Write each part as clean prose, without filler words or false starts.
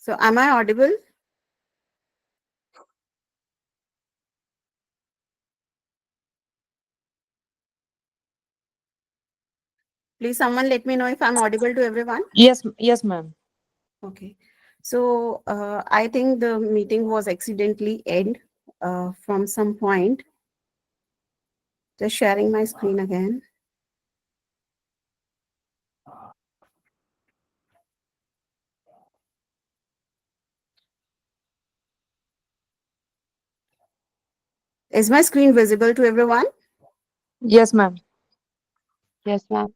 So am I audible? Please someone let me know if I'm audible to everyone. Yes, yes, ma'am. Okay. So I think the meeting was accidentally end from some point. Just sharing my screen again. Is my screen visible to everyone? Yes, ma'am. Yes, ma'am.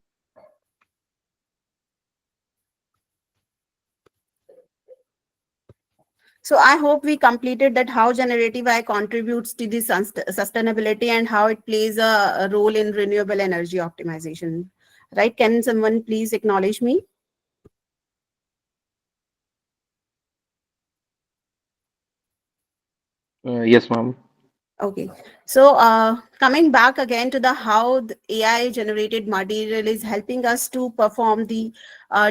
So I hope we completed that how generative AI contributes to the sustainability and how it plays a role in renewable energy optimization. Right? Can someone please acknowledge me? Yes, ma'am. Okay, so coming back again to the how the AI generated material is helping us to perform the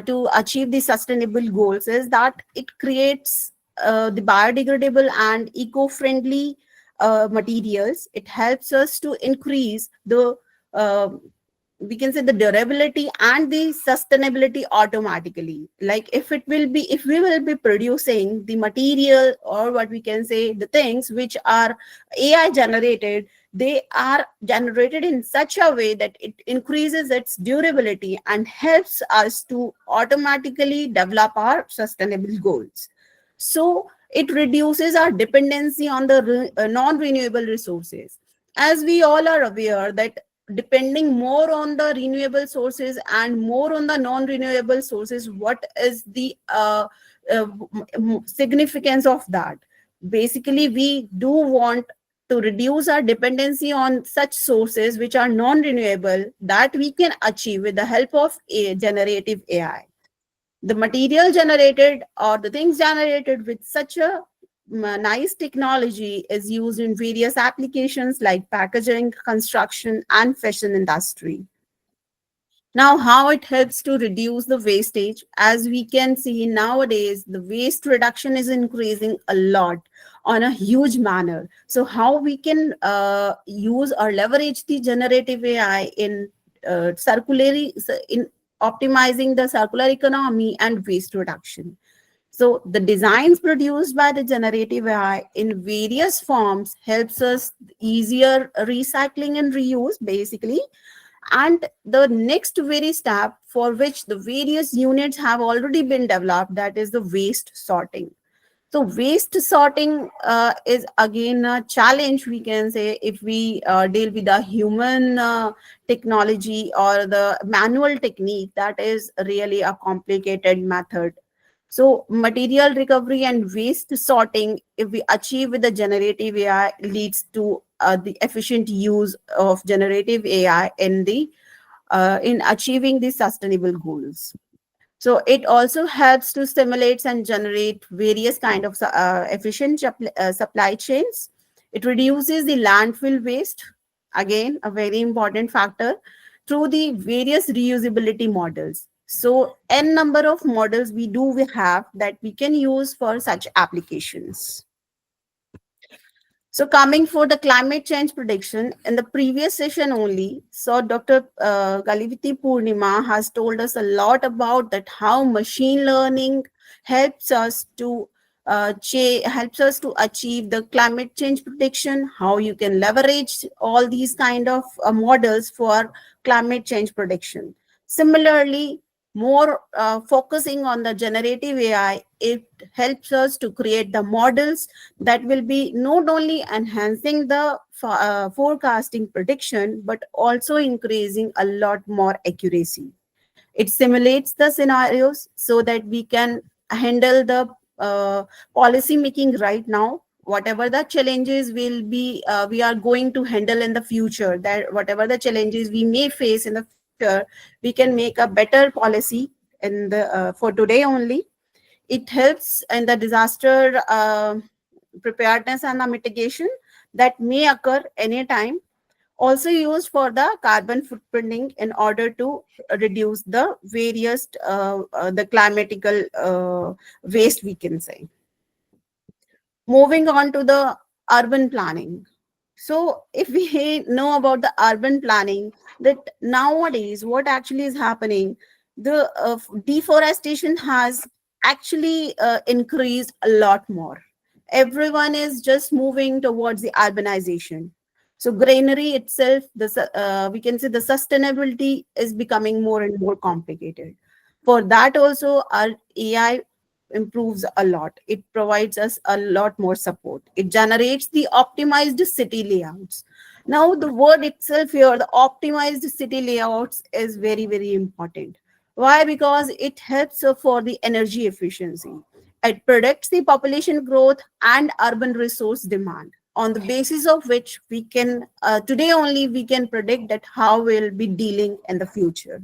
to achieve the sustainable goals is that it creates the biodegradable and eco-friendly materials. It helps us to increase the uh, we can say the durability and the sustainability automatically. Like if we will be producing the material or what we can say the things which are AI generated, they are generated in such a way that it increases its durability and helps us to automatically develop our sustainable goals. So it reduces our dependency on the non-renewable resources. As we all are aware that depending more on the renewable sources and more on the non-renewable sources, what is the significance of that? Basically, we do want to reduce our dependency on such sources which are non-renewable that we can achieve with the help of a generative AI. The material generated or the things generated with such a nice technology is used in various applications like packaging, construction, and fashion industry. Now, how it helps to reduce the wastage? As we can see nowadays, the waste reduction is increasing a lot on a huge manner. So, how we can use or leverage the generative AI in in optimizing the circular economy and waste reduction. So the designs produced by the generative AI in various forms helps us easier recycling and reuse basically. And the next very step for which the various units have already been developed, that is the waste sorting. So waste sorting is again a challenge, we can say, if we deal with the human technology or the manual technique, that is really a complicated method. So material recovery and waste sorting, if we achieve with the generative AI, leads to the efficient use of generative AI in achieving the sustainable goals. So it also helps to stimulate and generate various kind of efficient supply chains. It reduces the landfill waste, again a very important factor, through the various reusability models. So n number of models we have that we can use for such applications. So coming for the climate change prediction, in the previous session only, so Dr. Galiviti Purnima has told us a lot about that how machine learning helps us to helps us to achieve the climate change prediction, how you can leverage all these kind of models for climate change prediction. Similarly, more focusing on the generative AI, it helps us to create the models that will be not only enhancing the forecasting prediction but also increasing a lot more accuracy. It simulates the scenarios so that we can handle the policy making right now, whatever the challenges will be we are going to handle in the future, that whatever the challenges we may face in the future, we can make a better policy in the for today only. It helps in the disaster preparedness and the mitigation that may occur anytime. also used for the carbon footprinting in order to reduce the various the climatical waste, we can say. Moving on to the urban planning. So if we know about the urban planning, that nowadays what actually is happening, the deforestation has actually increased a lot more. Everyone is just moving towards the urbanization. So greenery itself, we can say the sustainability is becoming more and more complicated. For that also, our AI improves a lot. It provides us a lot more support. It generates the optimized city layouts. Now, the word itself here, the optimized city layouts, is very, very important. Why? Because it helps for the energy efficiency. It predicts the population growth and urban resource demand, on the basis of which we can, today only, we can predict that how we'll be dealing in the future.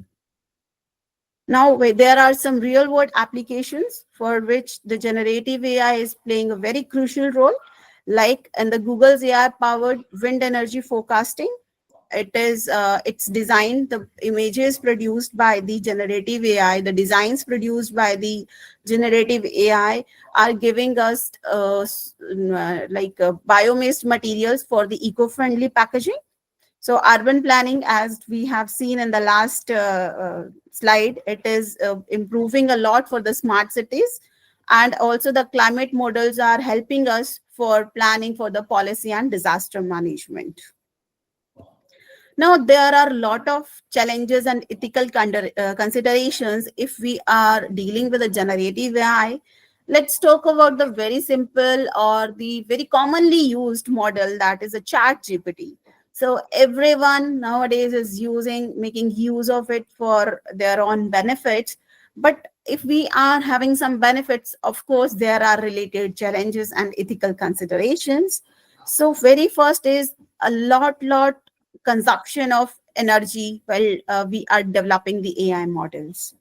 Now, there are some real world applications for which the generative AI is playing a very crucial role, like in the Google's AI powered wind energy forecasting. It's designed, the images produced by the generative AI, the designs produced by the generative AI are giving us biomass materials for the eco-friendly packaging. So urban planning, as we have seen in the last slide, it is improving a lot for the smart cities. And also the climate models are helping us for planning for the policy and disaster management. Now, there are a lot of challenges and ethical considerations if we are dealing with a generative AI. Let's talk about the very simple or the very commonly used model, that is a chat GPT. So everyone nowadays is making use of it for their own benefits. But if we are having some benefits, of course, there are related challenges and ethical considerations. So very first is a lot consumption of energy while we are developing the AI models.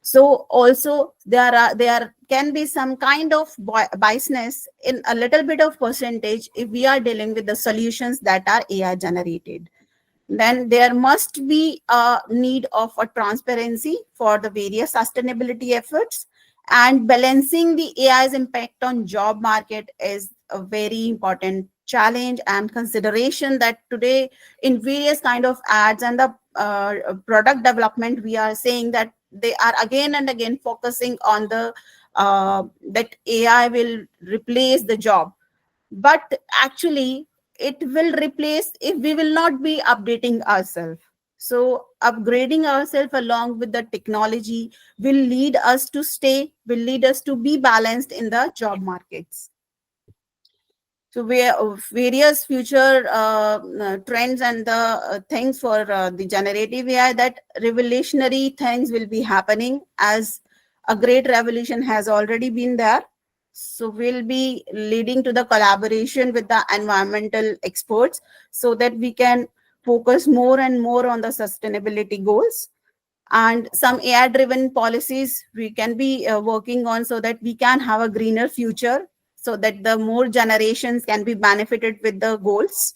So also there can be some kind of biasness in a little bit of percentage if we are dealing with the solutions that are AI generated. Then there must be a need of a transparency for the various sustainability efforts, and balancing the AI's impact on job market is a very important challenge and consideration that today in various kind of ads and the product development, we are saying that they are again and again focusing on the that AI will replace the job, but actually it will replace if we will not be updating ourselves. So upgrading ourselves along with the technology will lead us to lead us to be balanced in the job markets. So various future trends and the things for the generative AI, that revolutionary things will be happening, as a great revolution has already been there. So we'll be leading to the collaboration with the environmental experts so that we can focus more and more on the sustainability goals. And some AI driven policies we can be working on so that we can have a greener future, so that the more generations can be benefited with the goals.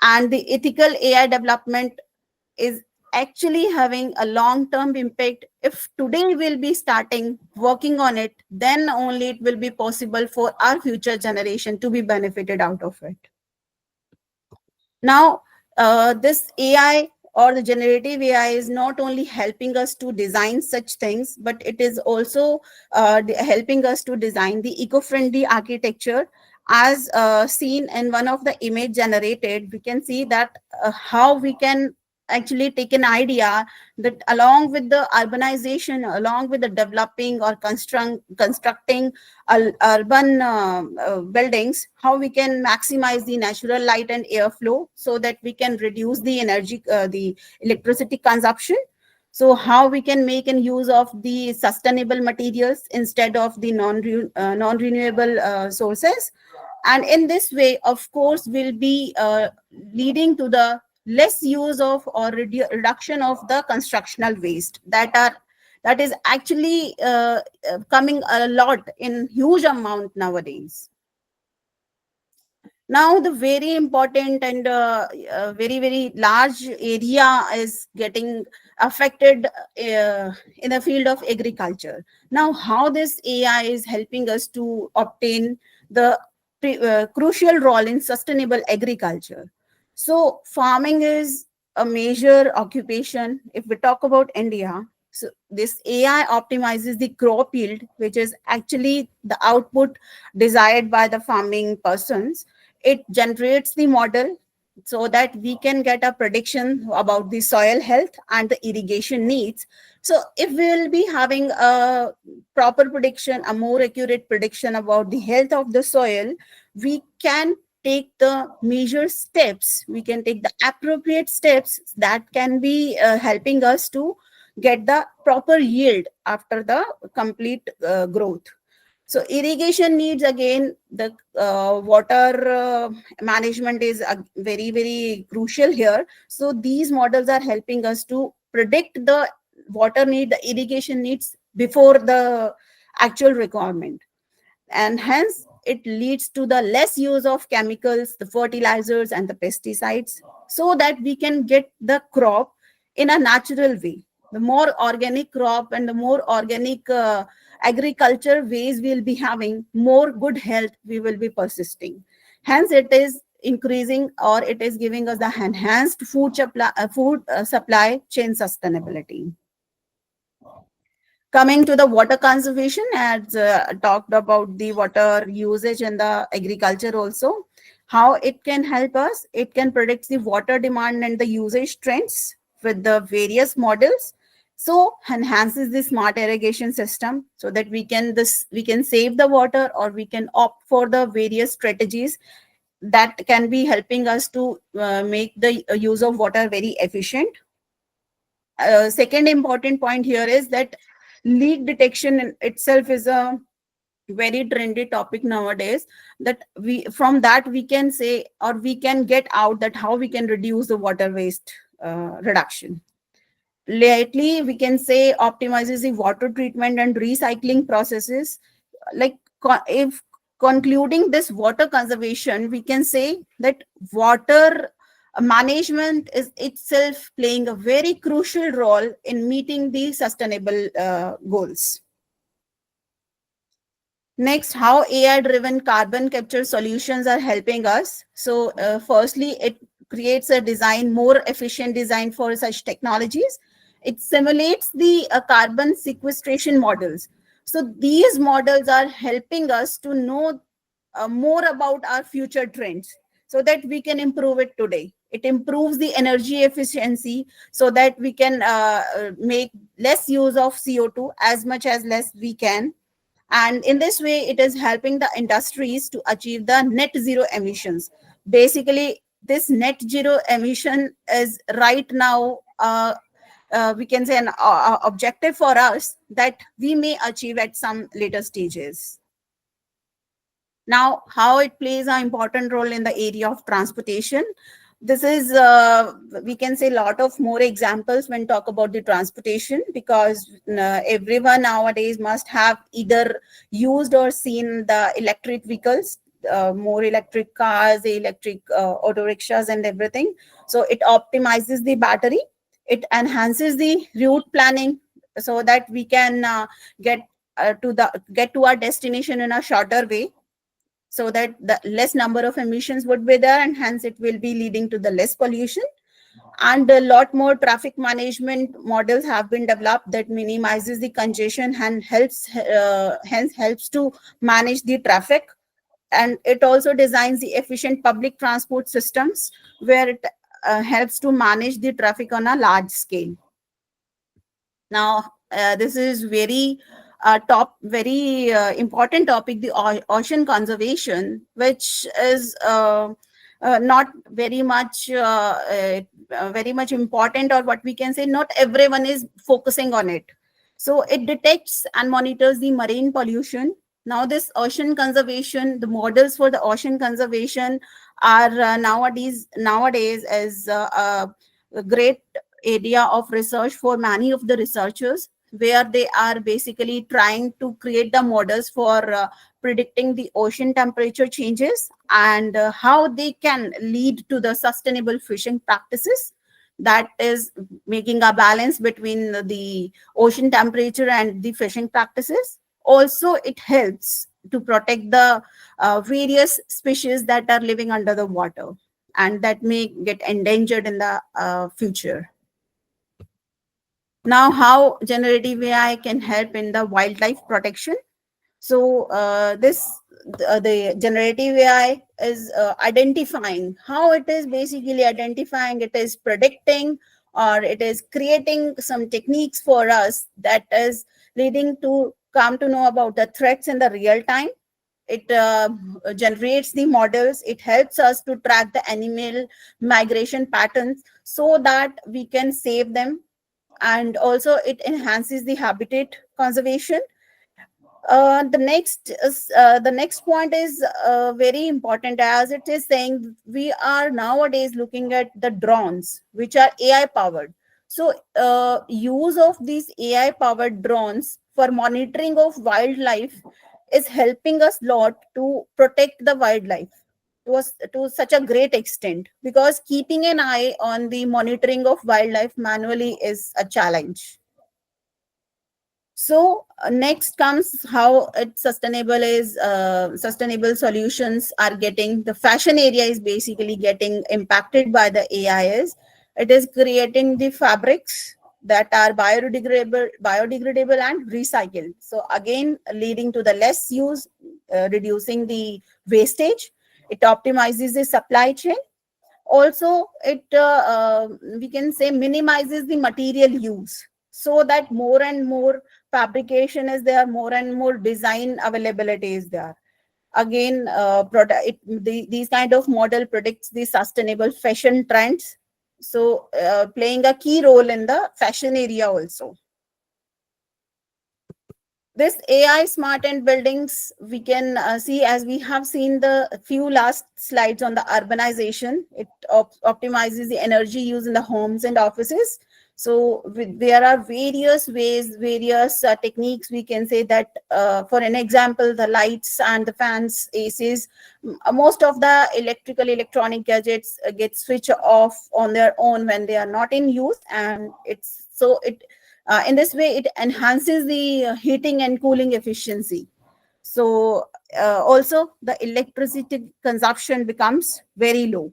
And the ethical AI development is actually having a long term impact. If today we'll be starting working on it, then only it will be possible for our future generation to be benefited out of it. Now, this AI or the generative AI is not only helping us to design such things, but it is also helping us to design the eco-friendly architecture. As seen in one of the image generated, we can see that how we can actually take an idea that along with the urbanization, along with the developing or constructing urban buildings, how we can maximize the natural light and airflow so that we can reduce the the electricity consumption. So how we can make an use of the sustainable materials instead of the non-renewable sources. And in this way, of course, will be leading to the less use of or reduction of the constructional waste that is actually coming a lot in huge amount nowadays. Now, the very important and very, very large area is getting affected in the field of agriculture. Now, how this AI is helping us to obtain the crucial role in sustainable agriculture. So, farming is a major occupation. If we talk about India, so this AI optimizes the crop yield, which is actually the output desired by the farming persons. It generates the model so that we can get a prediction about the soil health and the irrigation needs. So if we will be having a proper prediction, a more accurate prediction about the health of the soil, we can take the measure steps, we can take the appropriate steps that can be helping us to get the proper yield after the complete growth. So irrigation needs, again, the water management is very, very crucial here. So these models are helping us to predict the water need, the irrigation needs before the actual requirement. And hence it leads to the less use of chemicals, the fertilizers and the pesticides, so that we can get the crop in a natural way. The more organic crop and the more organic agriculture ways we'll be having, more good health we will be persisting. Hence it is increasing, or it is giving us the enhanced food supply chain sustainability. Coming to the water conservation, as talked about the water usage in the agriculture also, how it can help us. It can predict the water demand and the usage trends with the various models. So enhances the smart irrigation system so that we can save the water, or we can opt for the various strategies that can be helping us to make the use of water very efficient. Second important point here is that leak detection in itself is a very trendy topic nowadays, that we from that we can say, or we can get out, that how we can reduce the water waste reduction. Lately we can say optimizes the water treatment and recycling processes. Like if concluding this water conservation, we can say that water management is itself playing a very crucial role in meeting the sustainable goals. Next, how AI-driven carbon capture solutions are helping us. So, firstly, it creates a design, more efficient design for such technologies. It simulates the carbon sequestration models. So, these models are helping us to know more about our future trends so that we can improve it today. It improves the energy efficiency so that we can make less use of CO2 as much as less we can. And in this way, it is helping the industries to achieve the net zero emissions. Basically, this net zero emission is right now, we can say, an objective for us that we may achieve at some later stages. Now, how it plays an important role in the area of transportation. This is, we can say, a lot of more examples when talk about the transportation, because everyone nowadays must have either used or seen the electric vehicles, more electric cars, electric auto rickshaws and everything. So it optimizes the battery. It enhances the route planning so that we can get to our destination in a shorter way, so that the less number of emissions would be there, and hence it will be leading to the less pollution. And a lot more traffic management models have been developed that minimizes the congestion and hence helps to manage the traffic. And it also designs the efficient public transport systems where it helps to manage the traffic on a large scale. Now, this is very important topic, the ocean conservation, which is not very much important, or what we can say, not everyone is focusing on it. So it detects and monitors the marine pollution. Now, this ocean conservation, the models for the ocean conservation are nowadays as a great area of research for many of the researchers, where they are basically trying to create the models for predicting the ocean temperature changes and how they can lead to the sustainable fishing practices, that is making a balance between the ocean temperature and the fishing practices. Also, it helps to protect the various species that are living under the water and that may get endangered in the future. Now, how generative AI can help in the wildlife protection? So the generative AI is identifying how it is basically identifying, it is predicting, or it is creating some techniques for us that is leading to come to know about the threats in the real time. It generates the models. It helps us to track the animal migration patterns so that we can save them, and also it enhances the habitat conservation. The next point is very important, as it is saying we are nowadays looking at the drones which are AI powered. So use of these AI powered drones for monitoring of wildlife is helping us lot to protect the wildlife to such a great extent, because keeping an eye on the monitoring of wildlife manually is a challenge. So next comes how it sustainable solutions are getting, the fashion area is basically getting impacted by the AIs. It is creating the fabrics that are biodegradable and recycled. So again, leading to the less use, reducing the wastage. It optimizes the supply chain. Also, it we can say minimizes the material use, so that more and more fabrication is there, more and more design availability is there. Again, these kind of model predicts the sustainable fashion trends, so playing a key role in the fashion area also. This AI smart and buildings, we can see, as we have seen the few last slides on the urbanization. It optimizes the energy use in the homes and offices. So there are various ways, various techniques, we can say that, for an example, the lights and the fans, ACs, most of the electronic gadgets get switched off on their own when they are not in use. And it in this way, it enhances the heating and cooling efficiency. So also the electricity consumption becomes very low.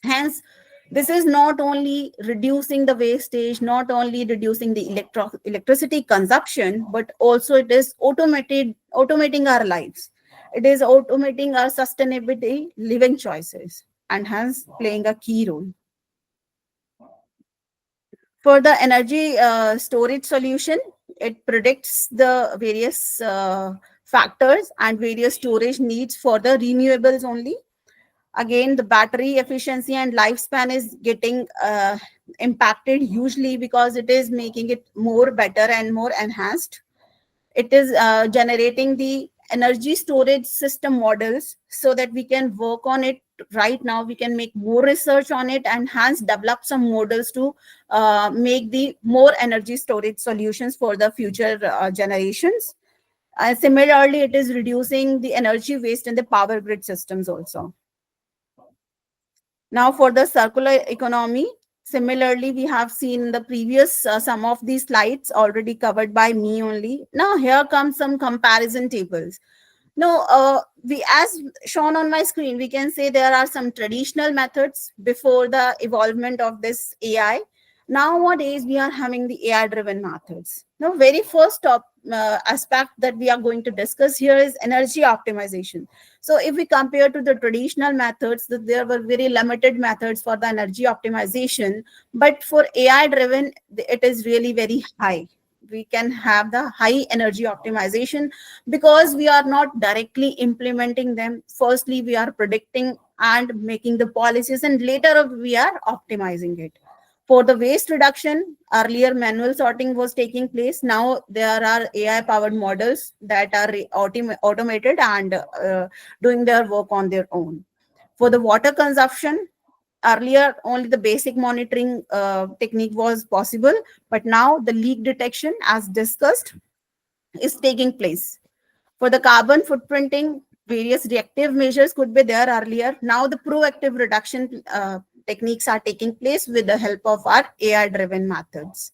Hence, this is not only reducing the wastage, not only reducing the electricity consumption, but also it is automating our lives. It is automating our sustainability living choices, and hence playing a key role. For the energy storage solution, it predicts the various factors and various storage needs for the renewables only. Again, the battery efficiency and lifespan is getting impacted hugely, because it is making it more better and more enhanced. It is generating the energy storage system models so that we can work on it right now. We can make more research on it and hence develop some models to make the more energy storage solutions for the future generations. Similarly, it is reducing the energy waste in the power grid systems also. Now, for the circular economy, similarly, we have seen the previous some of these slides already covered by me only. Now, here comes some comparison tables. No, we, as shown on my screen, we can say there are some traditional methods before the evolvement of this AI. Nowadays, we are having the AI-driven methods. Now, very first aspect that we are going to discuss here is energy optimization. So if we compare to the traditional methods, there were very limited methods for the energy optimization, but for AI-driven, it is really very high. We can have the high energy optimization because we are not directly implementing them. Firstly, we are predicting and making the policies, and later we are optimizing it. For the waste reduction, earlier manual sorting was taking place. Now there are AI powered models that are automated and doing their work on their own. For the water consumption, earlier only the basic monitoring technique was possible, but now the leak detection, as discussed, is taking place. For the carbon footprinting, various reactive measures could be there earlier. Now the proactive reduction techniques are taking place with the help of our AI-driven methods.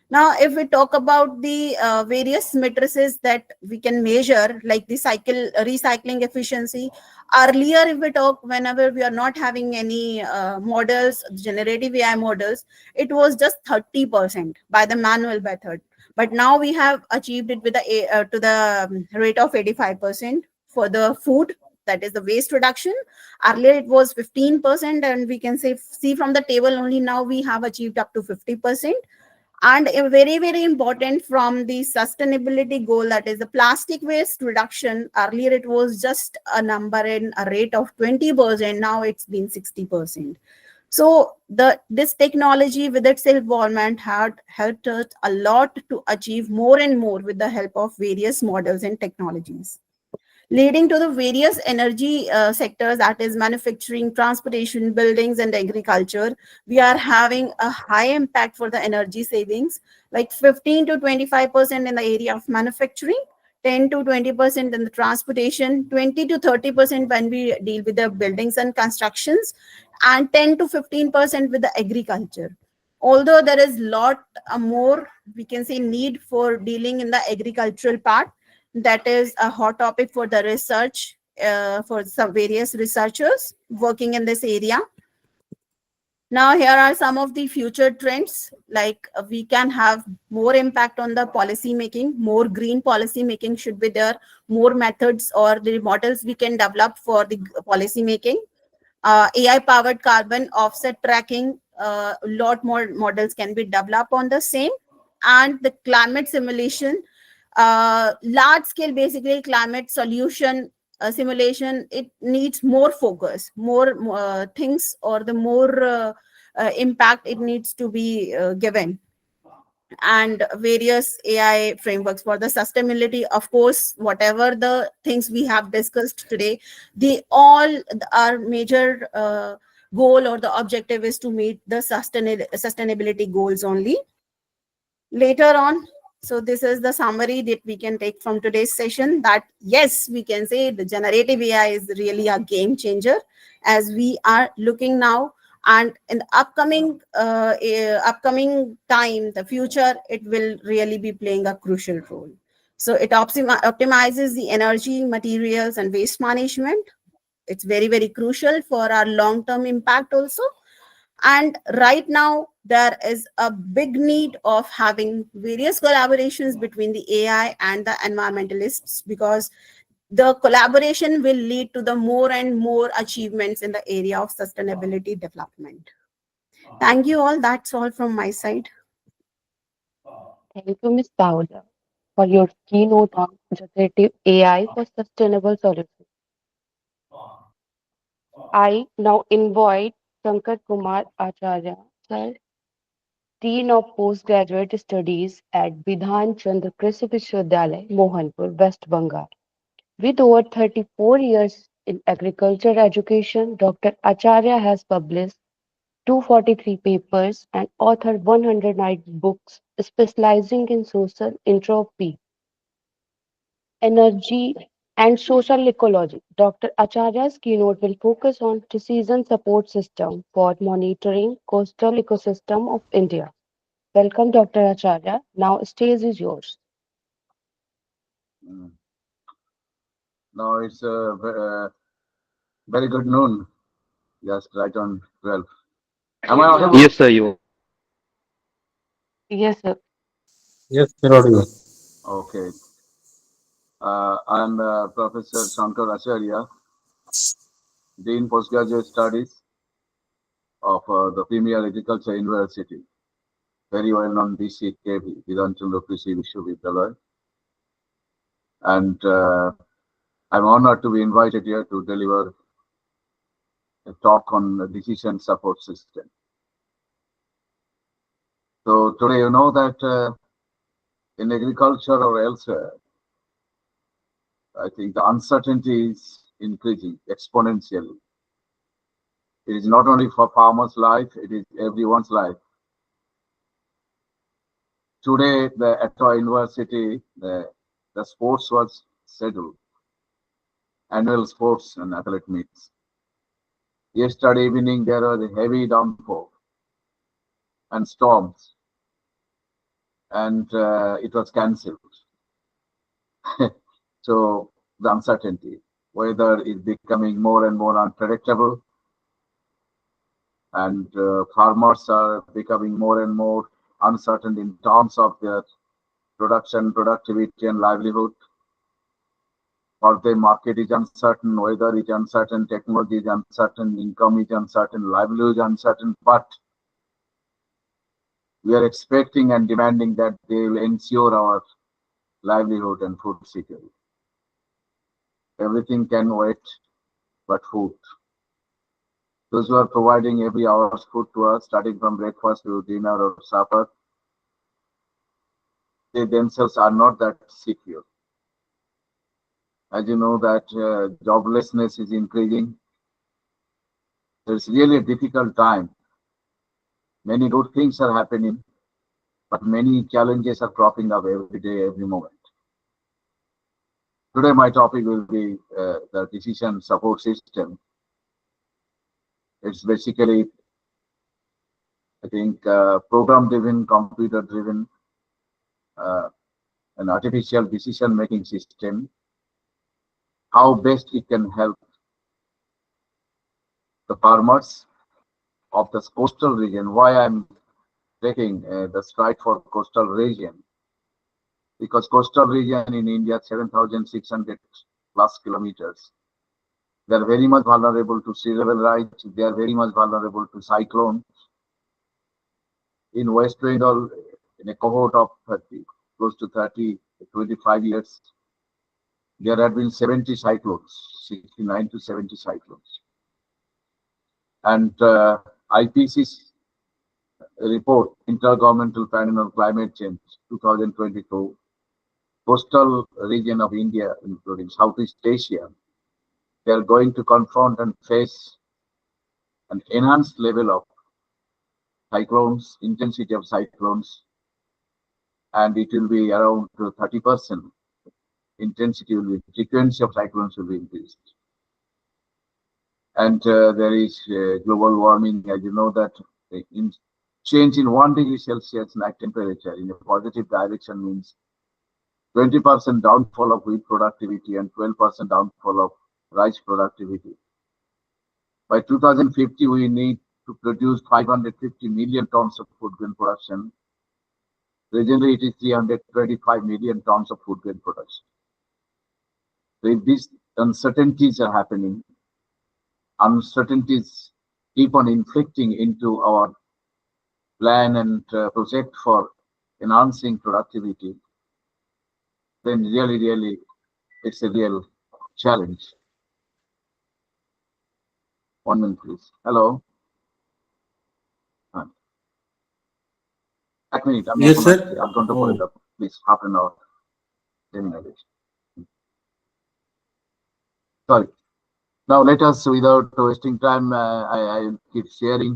Now, if we talk about the various matrices that we can measure, like the recycling efficiency, earlier, if we talk, whenever we are not having any models, generative AI models, it was just 30% by the manual method. But now we have achieved it with to the rate of 85% for the food, that is the waste reduction. Earlier it was 15%, and we can see from the table only now we have achieved up to 50%. And a very important from the sustainability goal, that is the plastic waste reduction. Earlier it was just a number in a rate of 20%, now it's been 60%. So this technology with its involvement had helped us a lot to achieve more and more with the help of various models and technologies, leading to the various energy sectors, that is manufacturing, transportation, buildings, and agriculture. We are having a high impact for the energy savings, like 15 to 25% in the area of manufacturing, 10 to 20% in the transportation, 20 to 30% when we deal with the buildings and constructions, and 10 to 15% with the agriculture. Although there is lot more, we can say, need for dealing in the agricultural part, that is a hot topic for the research, for some various researchers working in this area. Now, here are some of the future trends, like we can have more impact on the policy making, more green policy making should be there, more methods or the models we can develop for the policy making. AI powered carbon offset tracking, a lot more models can be developed on the same. And the climate simulation, large scale, basically climate solution simulation, it needs more focus, more things, or the more impact it needs to be given. And various AI frameworks for the sustainability, of course, whatever the things we have discussed today, they all, our major goal or the objective is to meet the sustainability goals only later on. So this is the summary that we can take from today's session, that yes, we can say the generative AI is really a game changer as we are looking now, and in the upcoming time, the future, it will really be playing a crucial role. So it optimizes the energy, materials, and waste management. It's very crucial for our long-term impact also. And right now, there is a big need of having various collaborations between the AI and the environmentalists, because the collaboration will lead to the more and more achievements in the area of sustainability development. Thank you all. That's all from my side. Thank you, Ms. Paula, for your keynote on generative AI for sustainable solutions. I now invite Shankar Kumar Acharya, sir, Dean of Postgraduate Studies at Bidhan Chandra Krishi Vishwavidyalaya, Mohanpur, West Bengal. With over 34 years in agriculture education, Dr. Acharya has published 243 papers and authored 109 books specializing in social entropy, energy, and social ecology. Dr. Acharya's keynote will focus on decision support system for monitoring coastal ecosystem of India. Welcome, Dr. Acharya. Now, stage is yours. Mm. Now it's very good noon. Just right on 12. Am I audible? Yes, sir, you. Yes, sir. Yes, you're audible. Okay. I'm Professor Shankar Acharya, Dean Postgraduate Studies of the Premier Agriculture University, very well known BCKV, Bidhan Chandra Krishi Vishwavidyalaya. And I'm honored to be invited here to deliver a talk on the decision support system. So today, you know that in agriculture or elsewhere, I think the uncertainty is increasing exponentially. It is not only for farmers' life, it is everyone's life. Today, at our university, the sports was schedule annual sports and athlete meets. Yesterday evening there was a heavy downpour and storms, and it was cancelled. So the uncertainty, weather is becoming more and more unpredictable, and farmers are becoming more and more uncertain in terms of their production, productivity, and livelihood. For them, market is uncertain, weather is uncertain, technology is uncertain, income is uncertain, livelihood is uncertain, but we are expecting and demanding that they will ensure our livelihood and food security. Everything can wait but food. Those who are providing every hour's food to us, starting from breakfast to dinner or supper, they themselves are not that secure. As you know that joblessness is increasing. It's really a difficult time. Many good things are happening, but many challenges are cropping up every day, every moment. Today my topic will be the decision support system. It's basically, I think, program-driven, computer-driven, an artificial decision-making system. How best it can help the farmers of the coastal region. Why I'm taking the stride for coastal region? Because coastal region in India, 7,600 plus kilometers. They are very much vulnerable to sea level rise. They are very much vulnerable to cyclone. In West Bengal, in a cohort of 30, close to 30, 25 years, there have been 70 cyclones, 69 to 70 cyclones. And IPCC's report, Intergovernmental Panel on Climate Change, 2022, coastal region of India, including Southeast Asia, they are going to confront and face an enhanced level of cyclones, intensity of cyclones, and it will be around 30%. Intensity will be, frequency of cyclones will be increased. And there is global warming, as you know, that in change in 1 degree Celsius night temperature in a positive direction means 20% downfall of wheat productivity and 12% downfall of rice productivity. By 2050, we need to produce 550 million tons of food grain production. Presently, it is 325 million tons of food grain production. So if these uncertainties are happening, uncertainties keep on inflicting into our plan and project for enhancing productivity, then really, it's a real challenge. 1 minute, please. Hello. এক minute আমি Yes, এখন sir. আসছি, 8 ঘন্টা পরে যাবো, please, half an hour, 10 minutes. Sorry. Now let us, without wasting time, I keep sharing.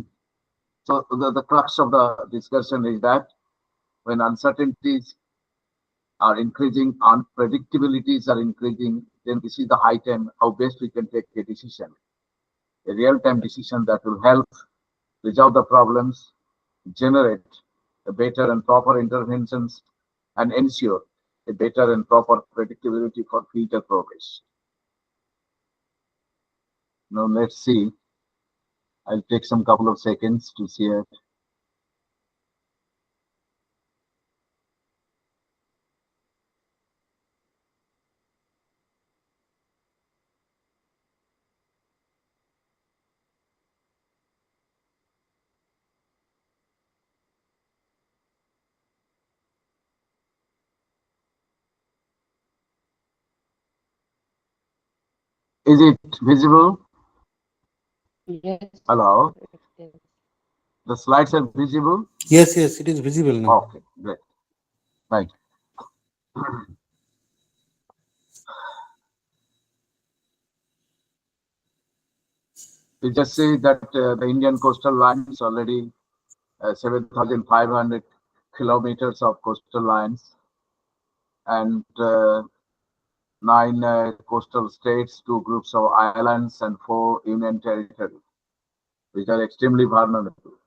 So the crux of the discussion is that when uncertainties are increasing, unpredictabilities are increasing, then this is the high time how best we can take a decision, a real-time decision that will help resolve the problems, generate a better and proper interventions, and ensure a better and proper predictability for future progress. Now let's see. I'll take some couple of seconds to share. Is it visible? Yes. Hello. It is. The slides are visible? Yes, it is visible now. Okay, great. Right. We just say that the Indian coastal line is already 7,500 kilometers of coastal lines, and 9 coastal states, 2 groups of islands, and 4 union territories, which are extremely vulnerable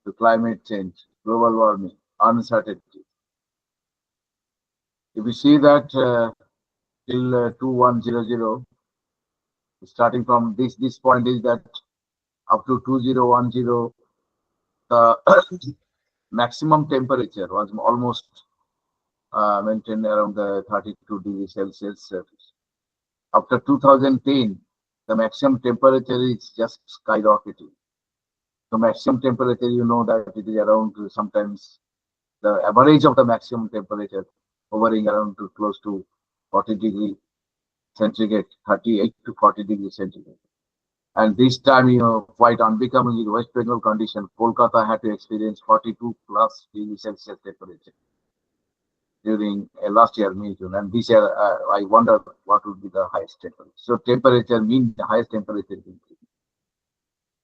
to climate change, global warming, uncertainty. If you see that till 2100, starting from this point is that up to 2010, the maximum temperature was almost maintained around the 32 degrees Celsius. After 2010, the maximum temperature is just skyrocketing. The maximum temperature, you know that it is around sometimes the average of the maximum temperature hovering around to close to 40 degree centigrade, 38 to 40 degrees centigrade. And this time, quite unbecoming in West Bengal condition, Kolkata had to experience 42 plus degrees Celsius temperature during last year, May, June. And this year, I wonder what would be the highest temperature. So temperature means the highest temperature increase.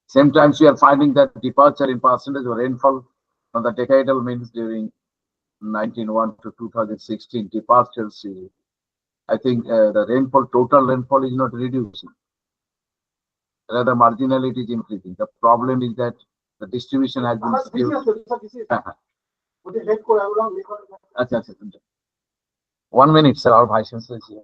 Same times we are finding that departure in percentage of rainfall from the decadal means during 1901 to 2016 departures. I think the rainfall, total rainfall is not reducing. Rather, marginality is increasing. The problem is that the distribution has been skewed. আচ্ছা, আচ্ছা, আচ্ছা। 1 minute, sir. Our vice chancellor is here.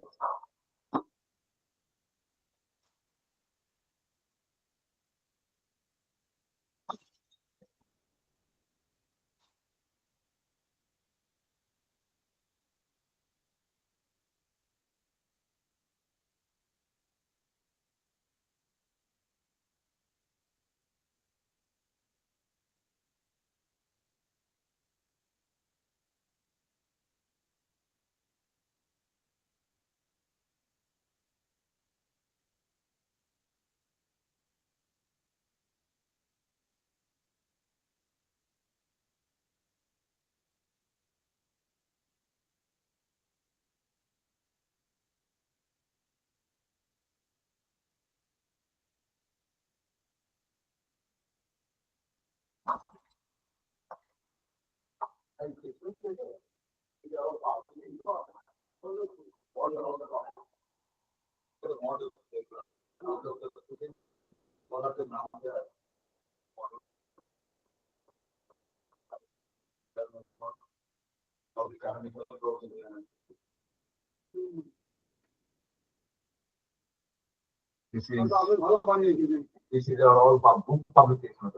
This is all book publication.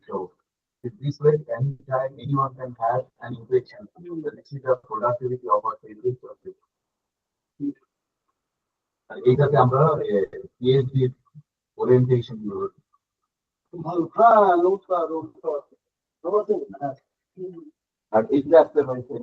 So this way, anytime anyone can have an infection. This is the productivity of our favorite subject. এইটাতে আমরা PhD orientation আর এইটা আসতে হয়েছে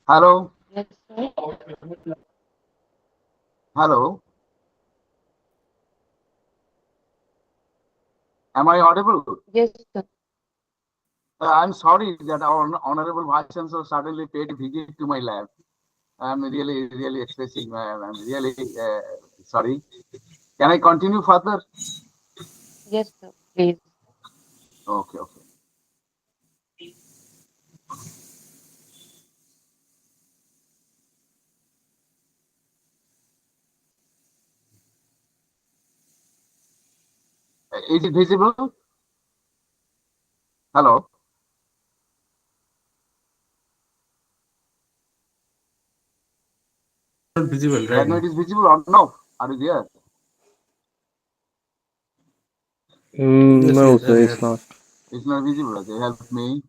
Hello, Yes, sir. hello. Am I audible? Yes, sir. I'm sorry that our honorable vice chancellor suddenly paid a visit to my lab. I'm really expressing. I'm really sorry. Can I continue further? Yes, sir. Please. Okay, okay. Is it visible? Hello. Not visible Right right now now. it is visible or no? Are you there? Yes, No, yes, I'm sir, here. it's not. It's not visible. Okay, help me.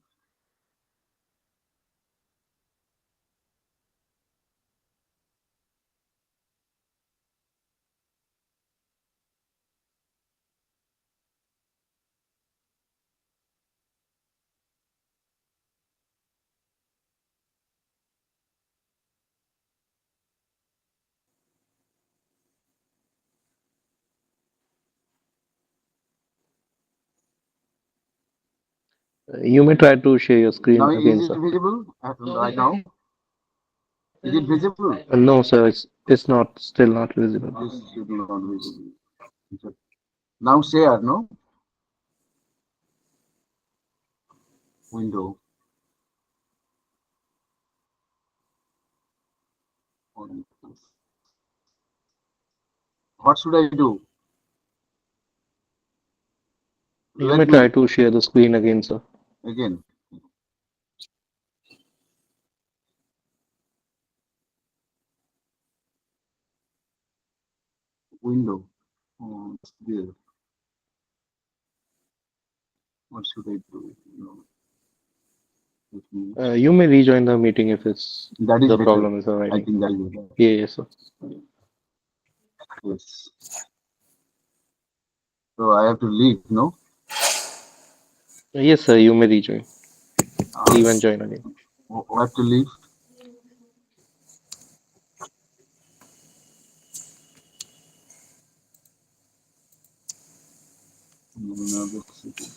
You may try to share your screen Now again, is it sir. visible right now? Is it visible? No, sir, it's not still not visible. This is not visible. Now share, no? Window. What should I do? You may Let try me to share the screen again, sir. again. Window. Oh, it's there. What should I do? No. Let me- You may rejoin the meeting if it's That is the better. problem is I arising. think that is better. Yeah, yes, sir. Yes. So I have to leave, no? Yes, sir, you may rejoin. Uh, Leave and join again. I have to leave. Another second.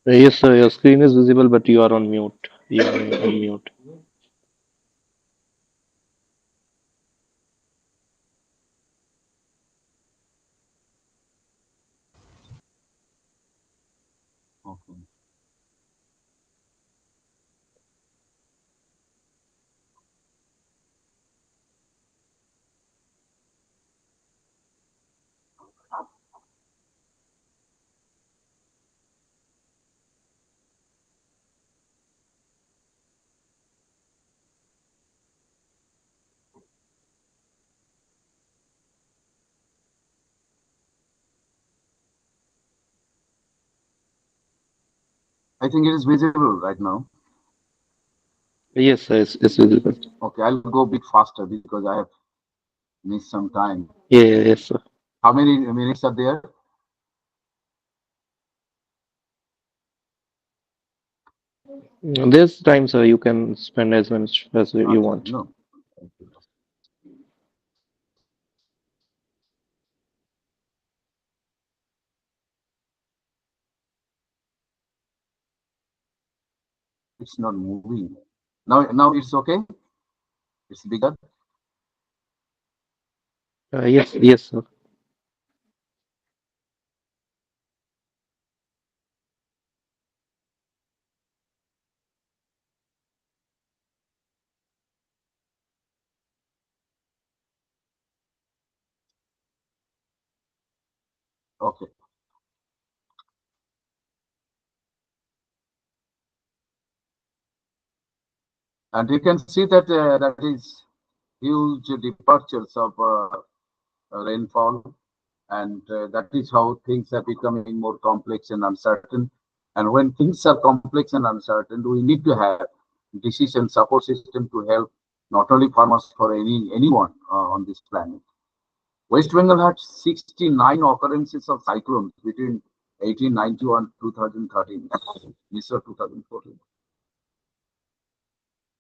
Yes, sir, your screen is visible, but you are on mute. You are on mute. Okay. I think it is visible right now. Yes, sir, it's visible. Okay, I'll go a bit faster because I have missed some time. Yes, sir. How many minutes are there? There's time, sir. You can spend as much as you Okay, want. no. It's not moving. Now it's okay. It's bigger. Yes, sir. Okay. And you can see that that is huge departures of rainfall, and that is how things are becoming more complex and uncertain. And when things are complex and uncertain, we need to have decision support system to help not only farmers for anyone on this planet. West Bengal had 69 occurrences of cyclones between 1891 2013, Mr. 2014.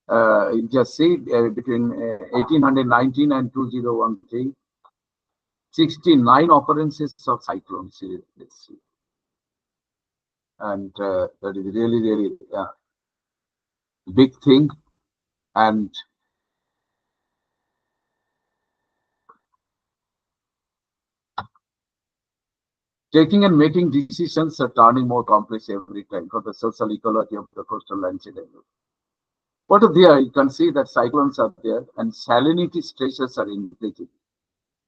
You just see between 1819 and 2013, 69 occurrences of cyclones. Let's see. And that is really, really big thing. And taking and making decisions are turning more complex every time for the social ecology of the coastal landscape. What are there? You can see that cyclones are there and salinity stresses are increasing.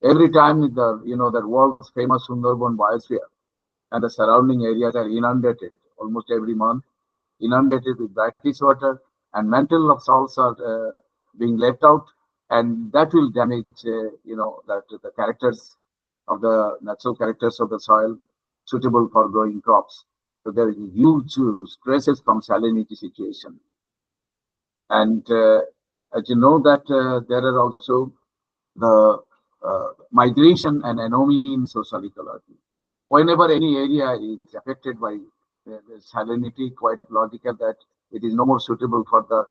Every time that world's famous Sundarban biosphere and the surrounding areas are inundated almost every month, inundated with brackish water, and mantle of salts are being left out, and that will damage, that the characters of the natural characters of the soil suitable for growing crops. So there is huge stresses from salinity situation, and as you know that there are also the migration and anomaly in social ecology. Whenever any area is affected by the salinity, quite logical that it is no more suitable for the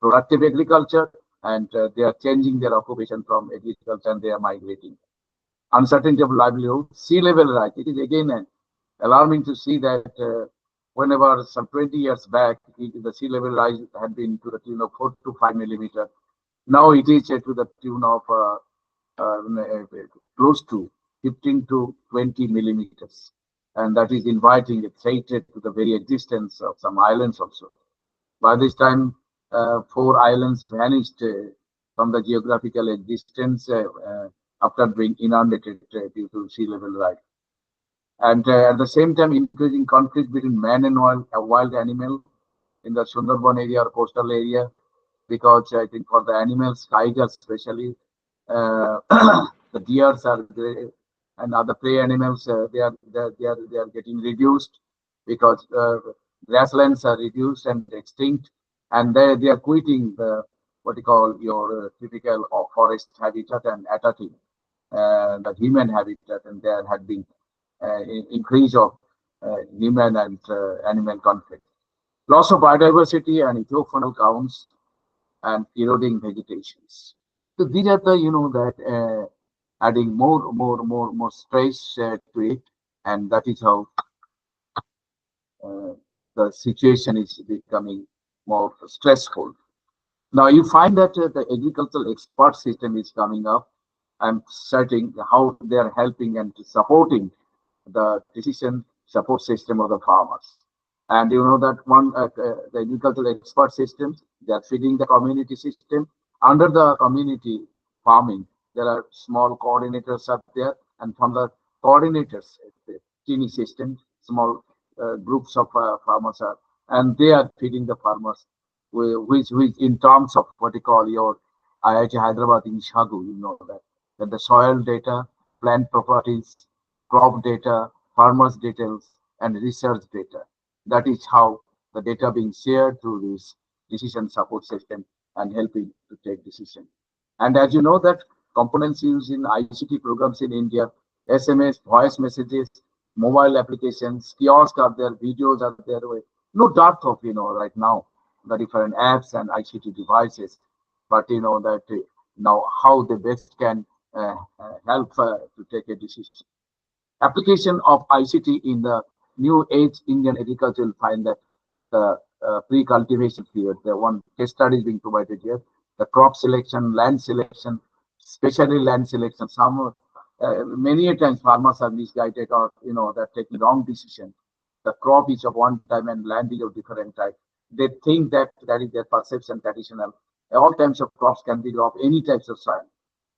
productive agriculture, and they are changing their occupation from agriculture and they are migrating. Uncertainty of livelihood, sea level rise. It is again alarming to see that whenever some 20 years back, the sea level rise had been to the tune of 4 to 5 millimeter. Now it is to the tune of close to 15 to 20 millimeters. And that is inviting a threat to the very existence of some islands also. By this time, 4 islands vanished from the geographical existence after being inundated due to sea level rise. And at the same time, increasing conflict between man and wild animal in the Sundarban area or coastal area, because I think for the animals, tigers especially, the deers are and other prey animals, they are getting reduced because grasslands are reduced and extinct, and they are quitting the what you call your typical forest habitat and attacking the human habitat, and there had been increase of human and animal conflict, loss of biodiversity and eutrophonal counts, and eroding vegetations. So these are the that adding more stress to it, and that is how uh, the situation is becoming more stressful. Now you find that the agricultural expert system is coming up and setting how they are helping and supporting the decision support system of the farmers. And you know that the agricultural expert systems, they are feeding the community system. Under the community farming, there are small coordinators up there, and from the coordinators, the teeny system, small groups of farmers are, and they are feeding the farmers, which in terms of what you call your IIT Hyderabad in Shagu, you know that the soil data, plant properties, crop data, farmers details, and research data. That is how the data being shared through this decision support system and helping to take decision. And as you know that components used in ICT programs in India, SMS, voice messages, mobile applications, kiosks are there, videos are there. No doubt of, right now, the different apps and ICT devices, but that now how the best can help to take a decision. Application of ICT in the new age Indian agriculture will find that the pre-cultivation period, the one case study is being provided here, the crop selection, land selection, especially land selection. Some many a times farmers are misguided or they're taking wrong decision. The crop is of one type and land is of different type. They think that that is their perception traditional. All types of crops can be of any types of soil,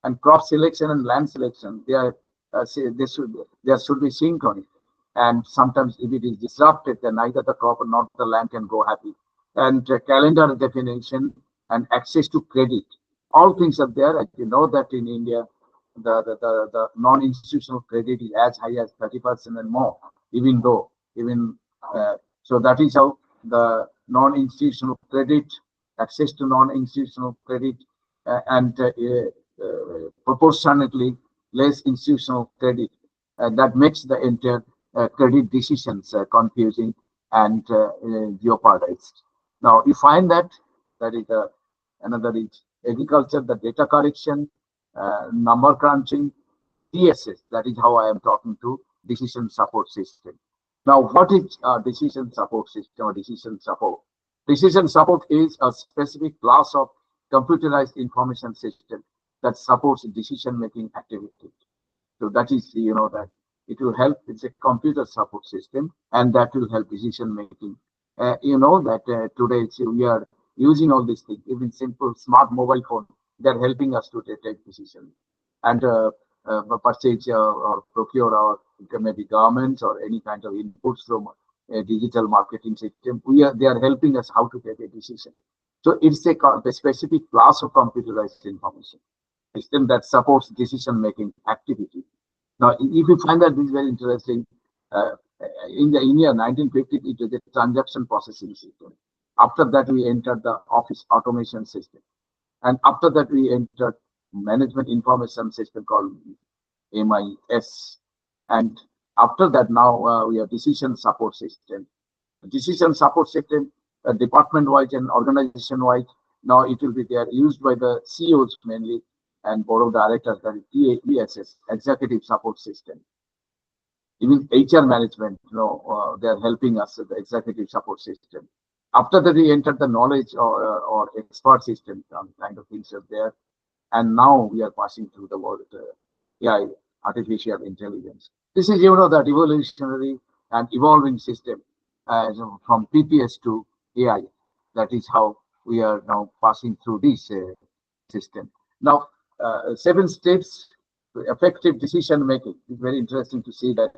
and crop selection and land selection, they are there should be synchrony. And sometimes if it is disrupted, then neither the crop nor the land can go happy. And calendar definition and access to credit, all things are there. And you know that in India, the non-institutional credit is as high as 30% and more, even though even so that is how the non-institutional credit, access to non-institutional credit, and proportionately less institutional credit. That makes the entire credit decisions confusing and jeopardized. Now, you find that that is another is agriculture, the data correction, number crunching, DSS. That is how I am talking to decision support system. Now, what is decision support system or decision support? Decision support is a specific class of computerized information system that supports decision-making activity. So that is, that it will help. It's a computer support system, and that will help decision-making. That today we are using all these things, even simple smart mobile phone. They're helping us to take decisions and purchase or procure or maybe garments or any kind of inputs from a digital marketing system. They are helping us how to take a decision. So it's a specific class of computerized information system that supports decision-making activity. Now, if you find that this is very interesting, in the year 1950, it was a transaction processing system. After that, we entered the office automation system. And after that, we entered management information system called MIS. And after that, now we have decision support system. Decision support system, department-wise and organization-wise, now it will be there used by the CEOs mainly and board of directors, that is ESS, executive support system. Even HR management, they are helping us with the executive support system. After that, we entered the knowledge or expert system, kind of things are there. And now we are passing through the word AI, artificial intelligence. This is, that evolutionary and evolving system from PPS to AI. That is how we are now passing through this system. Now, 7 steps to effective decision making. It's very interesting to see that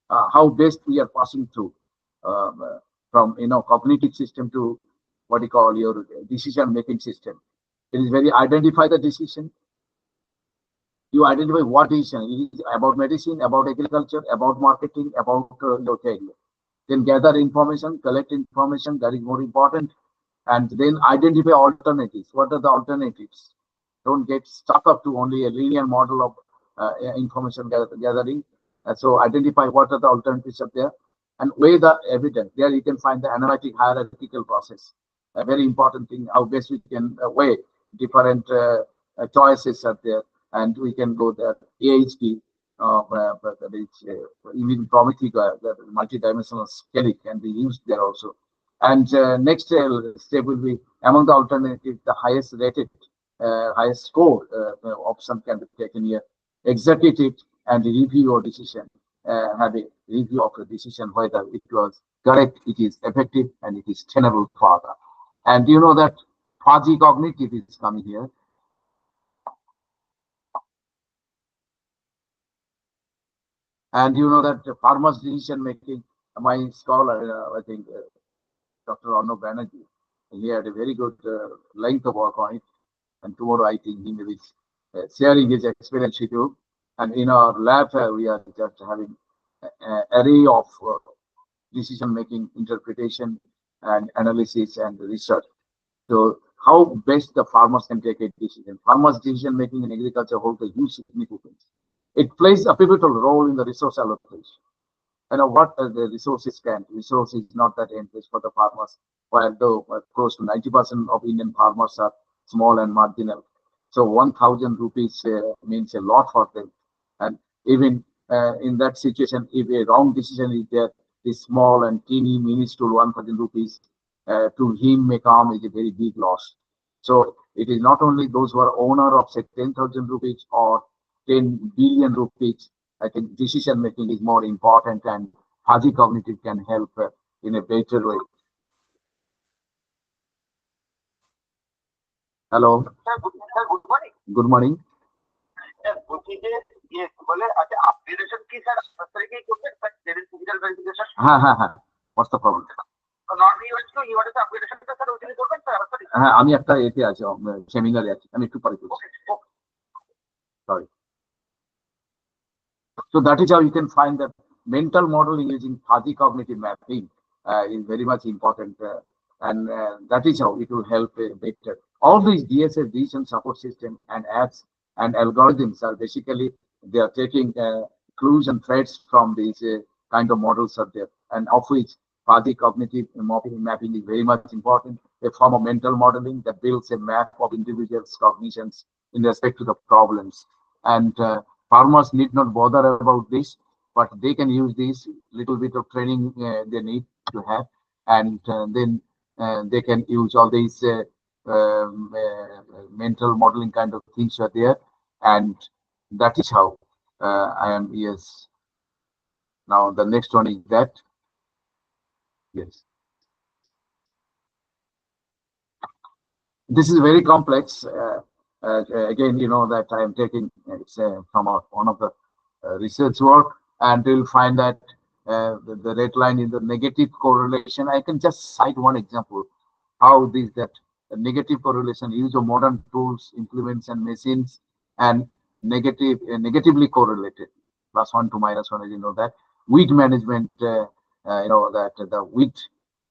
how best we are passing through from cognitive system to what you call your decision making system. It is very identify the decision. You identify what decision it is about medicine, about agriculture, about marketing, about your career. Then gather information, collect information, that is more important, and then identify alternatives. What are the alternatives? Don't get stuck up to only a linear model of information gathering. So identify what are the alternatives up there and weigh the evidence. There you can find the analytic hierarchical process. A very important thing, how best we can weigh different choices are there, and we can go there. AHP, even Prometheus, the multidimensional scale can be used there also. And next step will be among the alternatives, the highest rated, highest score option can be taken here. Execute it and review your decision. Have a review of the decision whether it was correct, it is effective, and it is tenable further. And you know that fuzzy cognitive is coming here. And you know that farmers' decision making, my scholar, I think Dr. Arnav Banerjee, he had a very good length of work on it. And tomorrow, I think he may be sharing his experience with you. And in our lab, we are just having an array of decision making, interpretation, and analysis and research. So how best the farmers can take a decision. Farmers' decision making in agriculture holds a huge significance. It plays a pivotal role in the resource allocation. What the resources can. Resource is not that endless for the farmers, while though close to 90% of Indian farmers are small and marginal. So 1,000 rupees means a lot for them. And even in that situation, if a wrong decision is there, this small and teeny minuscule 1,000 rupees to him may come is a very big loss. So it is not only those who are owner of say 10,000 rupees or 10 billion rupees. I think decision making is more important, and Haji Cognitive can help in a better way. Hello. Sir, good morning. Good morning. What's the problem? আমি একটা এতে আছি সেমিনারে আছি আমি একটু পরে করছি sorry. So that is how you can find that mental modeling using fuzzy cognitive mapping is very much important, and that is how it will help better. All these DSS, decision support system, and apps and algorithms are basically they are taking clues and threads from these kind of models are there, and of which fuzzy cognitive mapping is very much important. A form of mental modeling that builds a map of individuals' cognitions in respect to the problems, and farmers need not bother about this, but they can use this little bit of training they need to have, and then they can use all these mental modeling kind of things are there, and that is how I am. Yes. Now the next one is that. Yes. This is very complex. Again, you know that I am taking it's from one of the research work, and you'll find that the red line is the negative correlation. I can just cite one example how this that negative correlation use of modern tools, implements, and machines, and negatively correlated +1 to -1. As you know that wheat management, you know that the wheat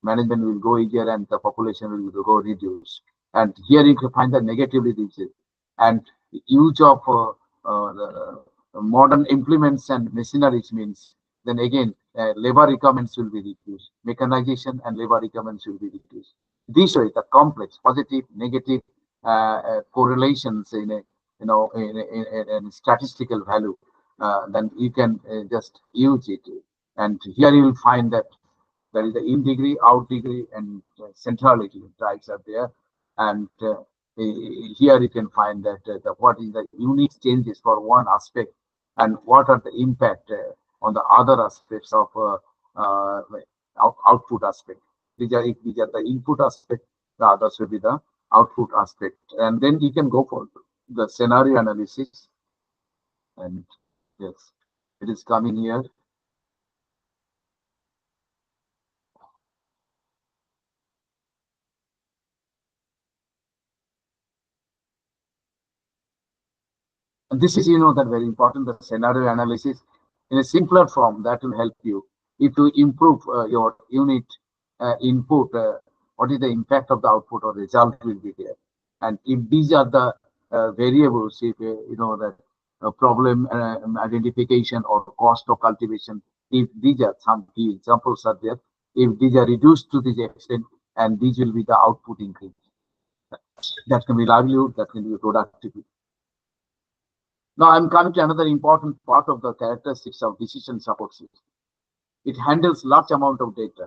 management will go here and the population will go reduce. And here you can find the negatively reduced, and use of modern implements and machineries means then again labor requirements will be reduced, mechanization and labor requirements will be reduced. This way, the complex positive negative correlations in a in statistical value, then you can just use it, and here you will find that there is the in degree, out degree, and centrality types are there. And here you can find that what is the unique changes for one aspect and what are the impact on the other aspects of output aspect. These are the input aspect, the others will be the output aspect. And then you can go for the scenario analysis. And yes, it is coming here. And this is, you know, that very important, the scenario analysis in a simpler form that will help you. If you improve your unit input, what is the impact of the output or result will be there. And if these are the variables, if you know that problem identification or cost of cultivation, if these are some key examples are there, if these are reduced to this extent, and these will be the output increase. That can be livelihood, that can be productivity. Now I'm coming to another important part of the characteristics of decision support system. It handles large amount of data,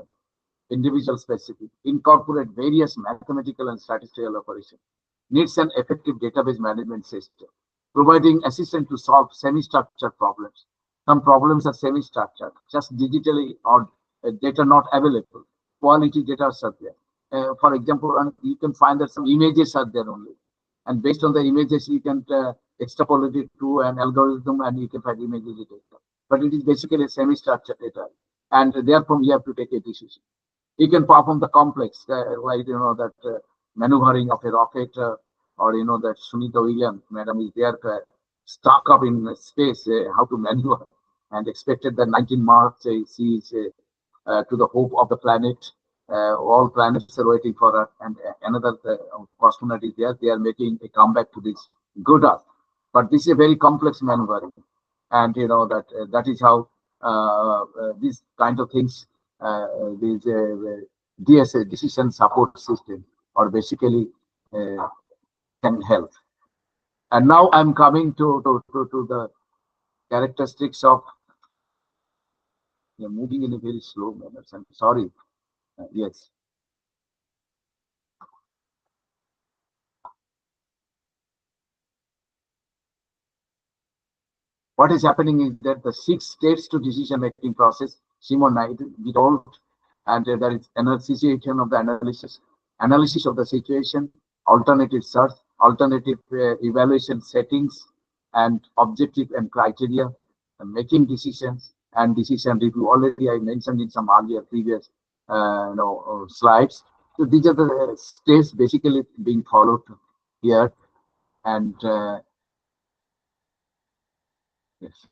individual specific, incorporate various mathematical and statistical operations, needs an effective database management system, providing assistance to solve semi-structured problems. Some problems are semi-structured, just digitally or data not available. Quality data are there. For example, you can find that some images are there only. And based on the images, you can extrapolate it to an algorithm and you can find images data. But it is basically a semi-structured data. And therefore, you have to take a decision. You can perform the complex, like, you know, that maneuvering of a rocket, or, you know, that Sunita Williams, madam, is there stuck up in space, how to maneuver, and expected that 19 March, she is to the hope of the planet. All planets are waiting for us, and another cosmonaut is there. They are making a comeback to this good Earth. But this is a very complex maneuvering, and that is how these kind of things, these DSA decision support system, or basically uh, can help. And now I'm coming to the characteristics of moving in a very slow manner. I'm sorry. Yes. What is happening is that the 6 steps to decision-making process, Simon Knight, we told, and there is analysis of the analysis of the situation, alternative search, alternative evaluation settings, and objective and criteria, making decisions and decision review. Already I mentioned in some earlier previous slides. So these are the steps basically being followed here, and yes.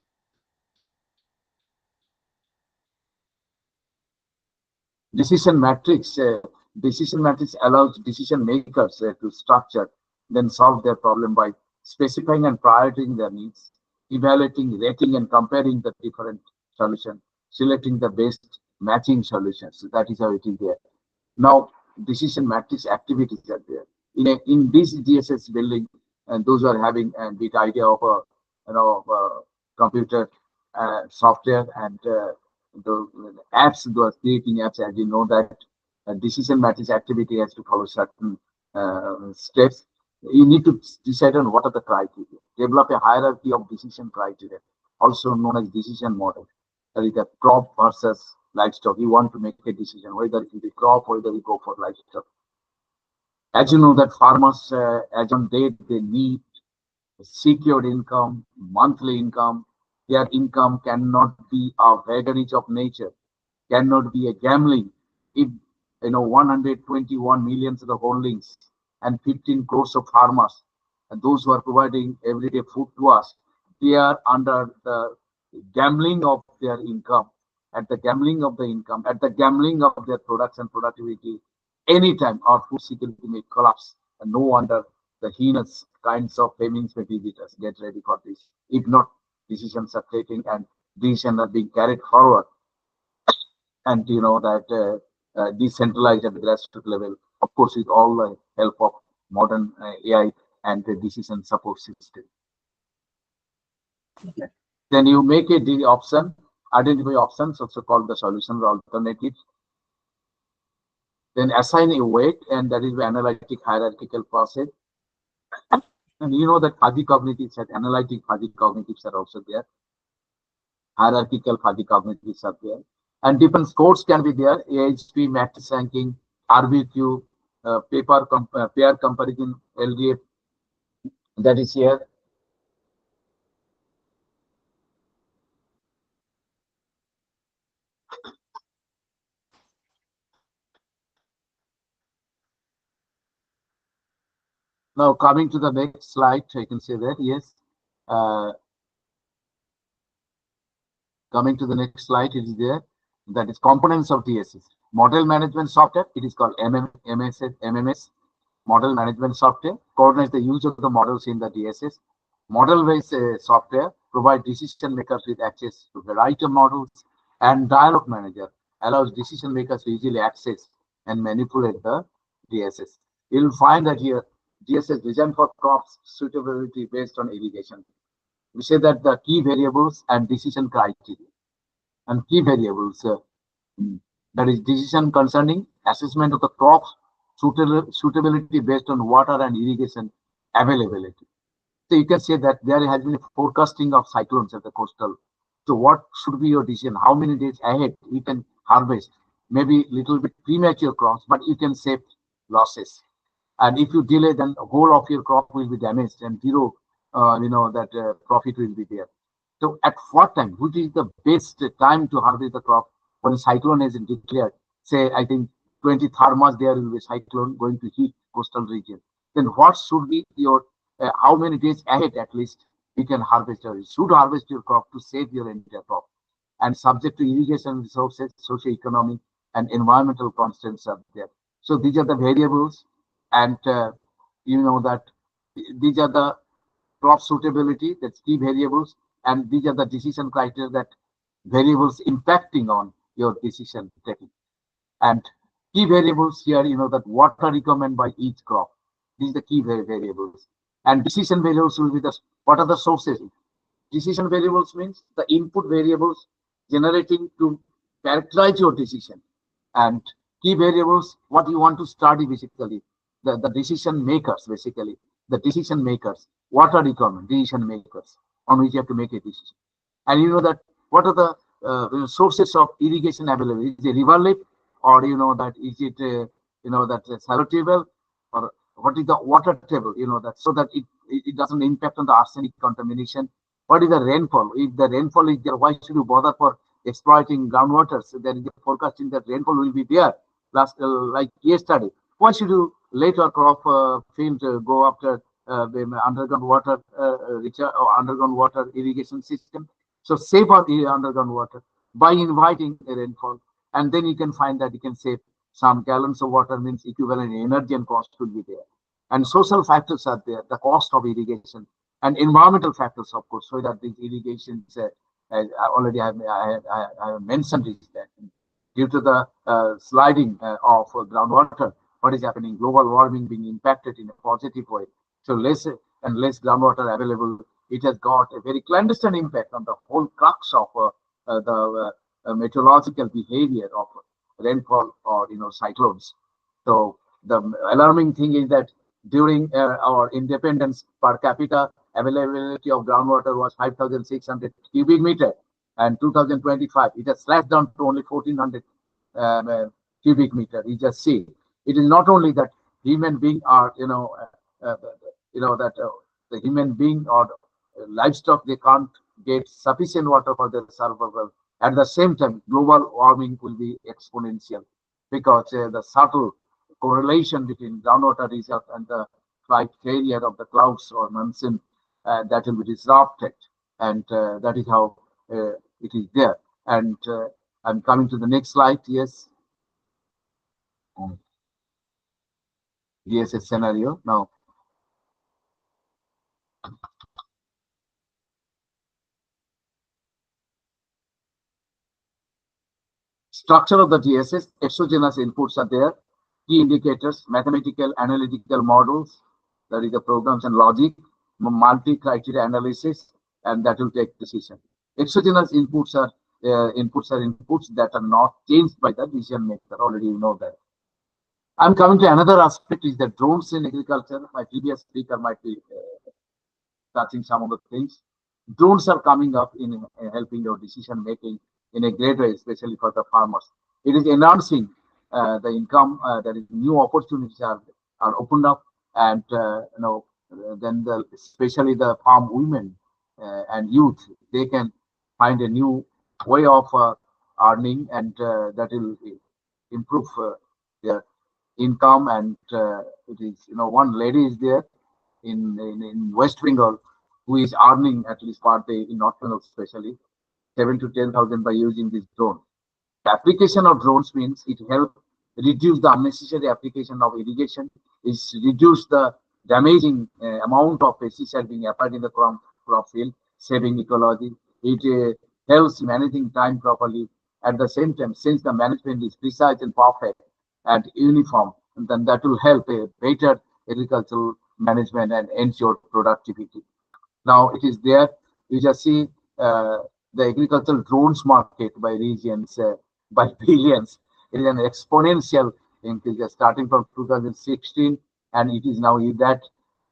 Decision matrix. Decision matrix allows decision makers to structure, then solve their problem by specifying and prioritizing their needs, evaluating, rating, and comparing the different solutions, selecting the best matching solutions. So that is how it is there. Now, decision matrix activities are there. In this DSS building, and those who are having a bit idea of a computer software and the apps, those creating apps, as you know that decision matrix activity has to follow certain steps. You need to decide on what are the criteria. Develop a hierarchy of decision criteria, also known as decision model. That is the crop versus livestock. You want to make a decision whether it is crop, whether you go for livestock. As you know that farmers, as on date, they need secured income, monthly income. Their income cannot be a vagary of nature, cannot be a gambling. If 121 millions of the holdings and 15 crores of farmers, and those who are providing everyday food to us, they are under the gambling of their income, at the gambling of the income, at the gambling of their products and productivity. Anytime our food security may collapse, and no wonder the heinous kinds of famines may visit us. Get ready for this. If not, decisions are taken and decisions are being carried forward, and that decentralized at the grassroots level, of course, with all the help of modern AI and the decision support system. Then you make a option, identify options, also called the solutions or alternatives. Then assign a weight, and that is the analytic hierarchical process. And you know that fuzzy cognitives and analytic fuzzy cognitives are also there. Hierarchical fuzzy cognitives are there. And different scores can be there: AHP, matrix ranking, RBQ, pair comparison, LDF, that is here. Now coming to the next slide, I can say that, yes. Coming to the next slide, it is there. That is components of DSS. Model management software, it is called MMS, model management software, coordinates the use of the models in the DSS. Model-based software provide decision makers with access to variety of models, and dialog manager allows decision makers to easily access and manipulate the DSS. You'll find that here DSS designed for crops suitability based on irrigation. We say that the key variables and decision criteria, and key variables that is decision concerning assessment of the crop suitability based on water and irrigation availability. So you can say that there has been a forecasting of cyclones at the coastal. So what should be your decision? How many days ahead you can harvest? Maybe little bit premature crops, but you can save losses. And if you delay, then the whole of your crop will be damaged, and zero, profit will be there. So at what time, which is the best time to harvest the crop when a cyclone is declared? Say, I think 23rd March there will be a cyclone going to hit coastal region. Then what should be your, how many days ahead at least you can harvest, or you should harvest your crop to save your entire crop. and subject to irrigation resources, socio-economic, and environmental constraints are there. So these are the variables, and you know that these are the crop suitability, that's key variables, and these are the decision criteria, that variables impacting on your decision taking. And key variables here, that water requirement by each crop. These are the key variables. And decision variables will be what are the sources. Decision variables means the input variables generating to characterize your decision. And key variables, what you want to study basically, the decision makers basically, the decision makers, water requirement, decision makers on which you have to make a decision. And you know that what are the sources of irrigation available? Is it river lip, or that is it that shallow table, or what is the water table? That so that it doesn't impact on the arsenic contamination. What is the rainfall? If the rainfall is there, why should you bother for exploiting groundwater? So there is a forecasting that rainfall will be there. Last like yesterday, why should you let your crop field go after the underground water or underground water irrigation system? So save our underground water by inviting a rainfall, and then you can find that you can save some gallons of water, means equivalent energy and cost will be there. And social factors are there, the cost of irrigation, and environmental factors, of course, so that these irrigations, already I have mentioned is that due to the sliding of groundwater, what is happening? Global warming being impacted in a positive way. So less and less groundwater available, it has got a very clandestine impact on the whole crux of the meteorological behavior of rainfall or cyclones. So the alarming thing is that during our independence, per capita availability of groundwater was 5,600 cubic meter, and 2025 it has slashed down to only 1,400 cubic meter. You just see, it is not only that human being are that the human being or livestock, they can't get sufficient water for their survival. At the same time, global warming will be exponential, because the subtle correlation between groundwater reserve and the flight failure of the clouds or monsoon, that will be disrupted, and that is how it is there. And I'm coming to the next slide. Yes. Here's a scenario now. Structure of the GSS, exogenous inputs are there, key indicators, mathematical analytical models, that is the programs and logic, multi-criteria analysis, and that will take decision. Exogenous inputs are inputs that are not changed by the decision maker. Already you know that. I'm coming to another aspect, is the drones in agriculture. My previous speaker might be touching some of the things. Drones are coming up in helping your decision making in a great way, especially for the farmers. It is enhancing the income. There is new opportunities are opened up, and then especially the farm women and youth, they can find a new way of earning, and that will improve their income. And it is one lady is there in West Bengal, who is earning at least per day in North Bengal, especially 7 to 10,000 by using this drone. The application of drones means it helps reduce the unnecessary application of irrigation, is reduce the damaging amount of pesticide being applied in the crop field, saving ecology. It helps managing time properly. At the same time, since the management is precise and perfect and uniform, then that will help a better agricultural management and ensure productivity. Now it is there. You just see the agricultural drones market by regions, by billions. It is an exponential increase, starting from 2016, and it is now that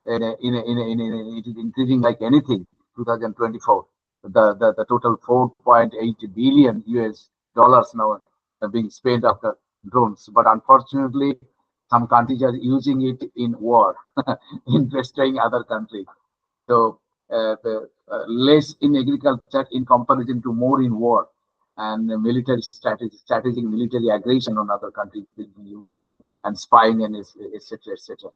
it is increasing like anything. 2024, the total 4.8 billion US dollars now are being spent after drones. But unfortunately, some countries are using it in war, in destroying other countries. So less in agriculture in comparison to more in war, and military strategic military aggression on other countries will be used, and spying and etc. etc.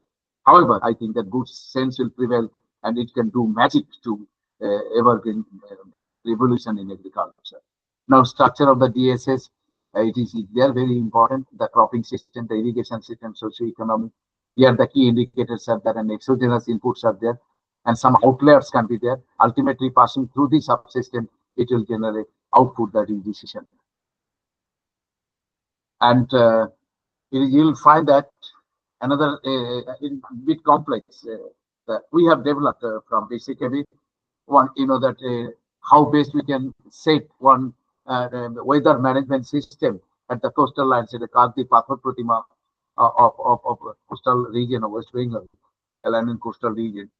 However, I think that good sense will prevail, and it can do magic to evergreen revolution in agriculture. Now, structure of the DSS, it is there very important. The cropping system, the irrigation system, socio-economic. Here, the key indicators are there, and exogenous inputs are there, and some outliers can be there. Ultimately, passing through the subsystem, it will generate output that is decision. And you'll find that another bit complex that we have developed from BCKB. One, that how best we can set one weather management system at the coastal lines, the Karti Pathar Pratima of coastal region of West Bengal, Alanin coastal region.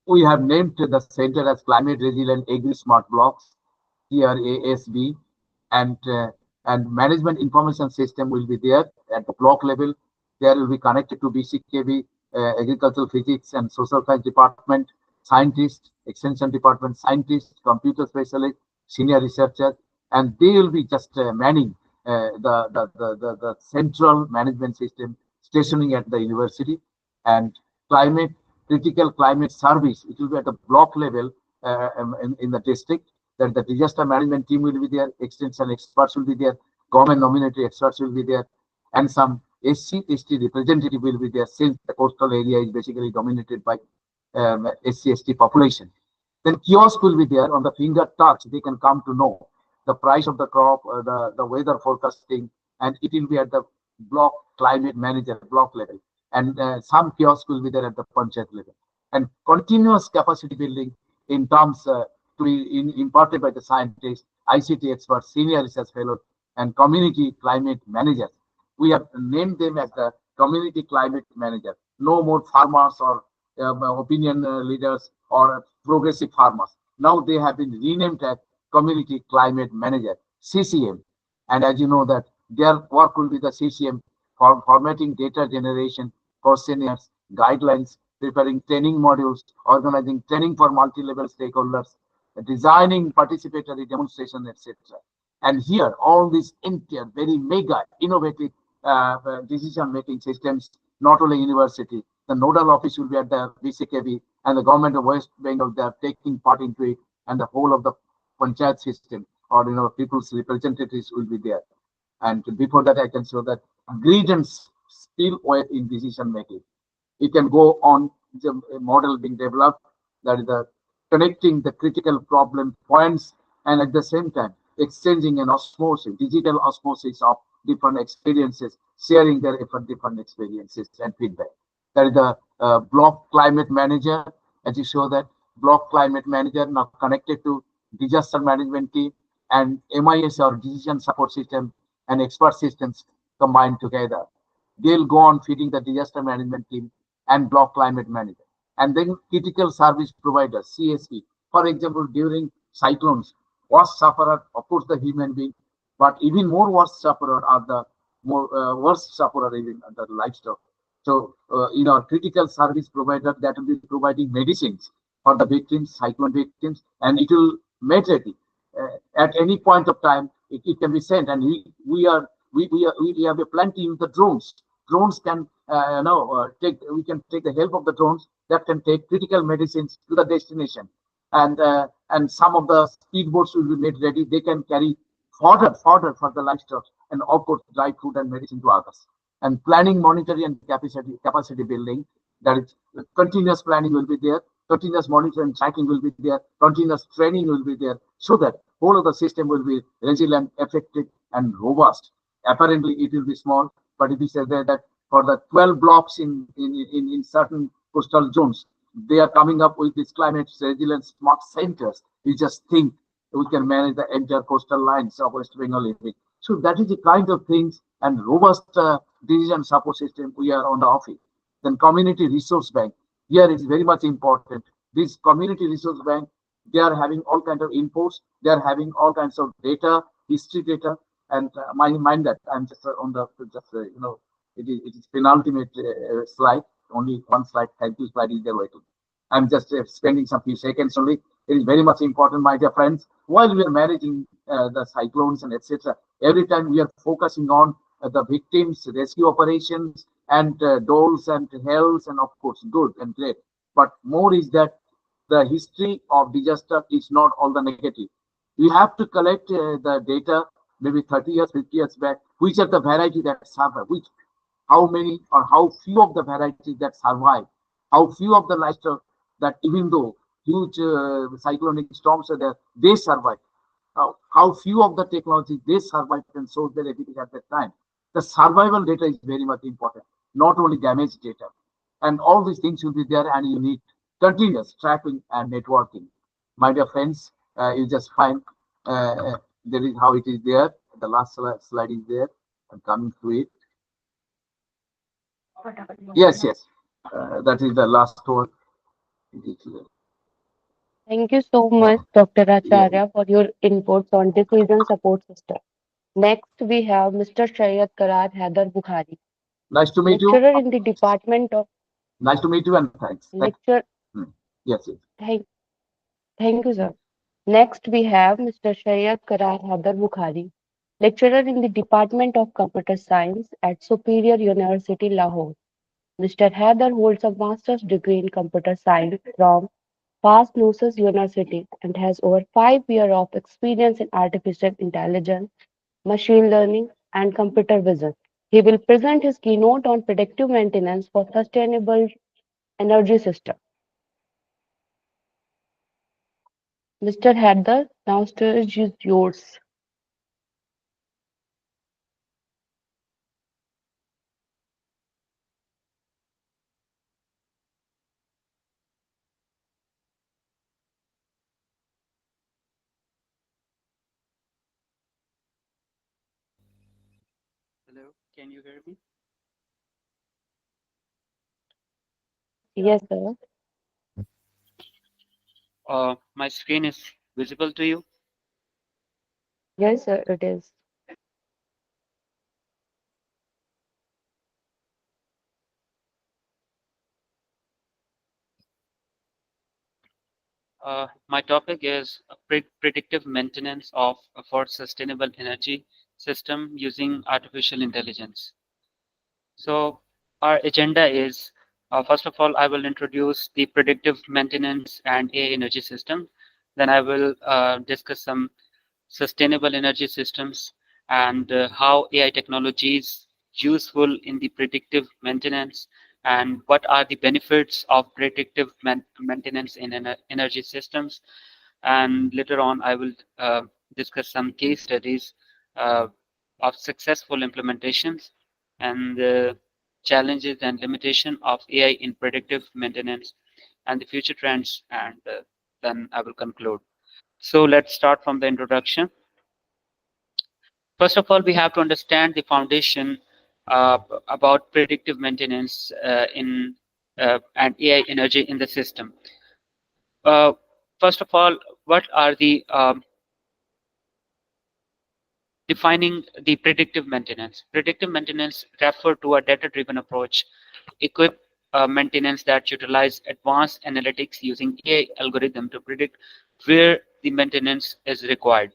We have named the center as Climate Resilient Agri Smart Blocks, CRASB, and and management information system will be there at the block level. There will be connected to BCKB, Agricultural Physics and Social Science Department, scientists, Extension Department scientists, computer specialists, senior researchers, and they will be just manning the central management system stationing at the university. And climate critical climate service, it will be at the block level in the district. That the disaster management team will be there, extension experts will be there, government nominated experts will be there, and some SC/ST representative will be there, since the coastal area is basically dominated by SC/ST population. Then kiosk will be there on the finger touch. They can come to know the price of the crop, the weather forecasting, and it will be at the block climate manager block level. And some kiosk will be there at the panchayat level. And continuous capacity building in terms to be imparted by the scientists, ICT experts, senior research fellows, and community climate managers. We have named them as the community climate manager. No more farmers or opinion leaders or progressive farmers. Now they have been renamed as community climate manager, CCM. And as you know that their work will be the CCM for formatting data generation, questionnaires, guidelines, preparing training modules, organizing training for multi-level stakeholders, designing participatory demonstration, etc. And here, all these entire, very mega, innovative decision-making systems, not only university, the nodal office will be at the BCKB, and the government of West Bengal, they are taking part into it, and the whole of the panchayat system, or people's representatives will be there. And before that, I can show that ingredients still away in decision making. It can go on the model being developed, that is the connecting the critical problem points, and at the same time exchanging an osmosis, digital osmosis of different experiences, sharing their different experiences and feedback. That is the block climate manager. As you show that block climate manager now connected to disaster management team and MIS or decision support system and expert systems combined together. They'll go on feeding the disaster management team and block climate manager. And then critical service providers, CSP. For example, during cyclones, worst sufferer, of course, the human being, but even more worst sufferer are the worst sufferer, even the livestock. So, critical service provider that will be providing medicines for the victims, cyclone victims, and it will immediately, at any point of time, it can be sent. And we have a plan to use the drones. Drones can we can take the help of the drones that can take critical medicines to the destination, and some of the speedboats will be made ready. They can carry fodder for the livestock, and of course dry food and medicine to others. And planning, monitoring, and capacity building. That is, continuous planning will be there. Continuous monitoring, tracking will be there. Continuous training will be there, so that whole of the system will be resilient, effective, and robust. Apparently, it will be small, but if you say that for the 12 blocks in certain coastal zones, they are coming up with this climate resilient smart centers. We just think we can manage the entire coastal lines of West Bengal. So that is the kind of things and robust decision support system we are on the office. Then community resource bank. Here is very much important. This community resource bank, they are having all kinds of inputs. They are having all kinds of data, history data, and mind that I'm just on the it is penultimate slide. Only one slide. Thank you, slide is there waiting. I'm just spending some few seconds only. It is very much important, my dear friends. While we are managing the cyclones and etc., every time we are focusing on the victims, rescue operations, and doles and hells, and of course good and great. But more is that the history of disaster is not all the negative. We have to collect the data maybe 30 years, 50 years back, which are the variety that survive, which how many or how few of the varieties that survive, how few of the livestock that even though huge cyclonic storms are there, they survive. How few of the technologies they survived and sold their ability at that time. The survival data is very much important, not only damage data. And all these things will be there, and you need continuous tracking and networking. My dear friends, you just find there is how it is there. The last slide is there. I'm coming to it. Yes, yes. That is the last one. It is here. Thank you so much, Dr. Yeah. Acharya, for your inputs on decision support system. Next, we have Mr. Shayyad Karar Haider Bukhari, Nice to meet you. lecturer in the Department of Nice to meet you, and thanks. Lecture. Yes, yes. Thank, thank you, sir. Next, we have Mr. Shayyad Karar Haider Bukhari, lecturer in the Department of Computer Science at Superior University, Lahore. Mr. Haider holds a master's degree in computer science from Fast University and has over 5 years of experience in artificial intelligence, machine learning, and computer vision. He will present his keynote on predictive maintenance for sustainable energy system. Mr. Haider, now stage is yours. Hello, can you hear me? Yes, sir. My screen is visible to you. Yes, sir, it is. My topic is predictive maintenance of for sustainable energy system using artificial intelligence. So our agenda is, first of all, I will introduce the predictive maintenance and AI energy system. Then I will discuss some sustainable energy systems and how AI technology is useful in the predictive maintenance and what are the benefits of predictive maintenance in energy systems. And later on, I will discuss some case studies uh, of successful implementations and the challenges and limitation of AI in predictive maintenance and the future trends. And then I will conclude. So let's start from the introduction. First of all, we have to understand the foundation about predictive maintenance in and AI energy in the system. Uh, First of all, what are the defining the predictive maintenance? Predictive maintenance refer to a data-driven approach, equip maintenance that utilize advanced analytics using AI algorithm to predict where the maintenance is required.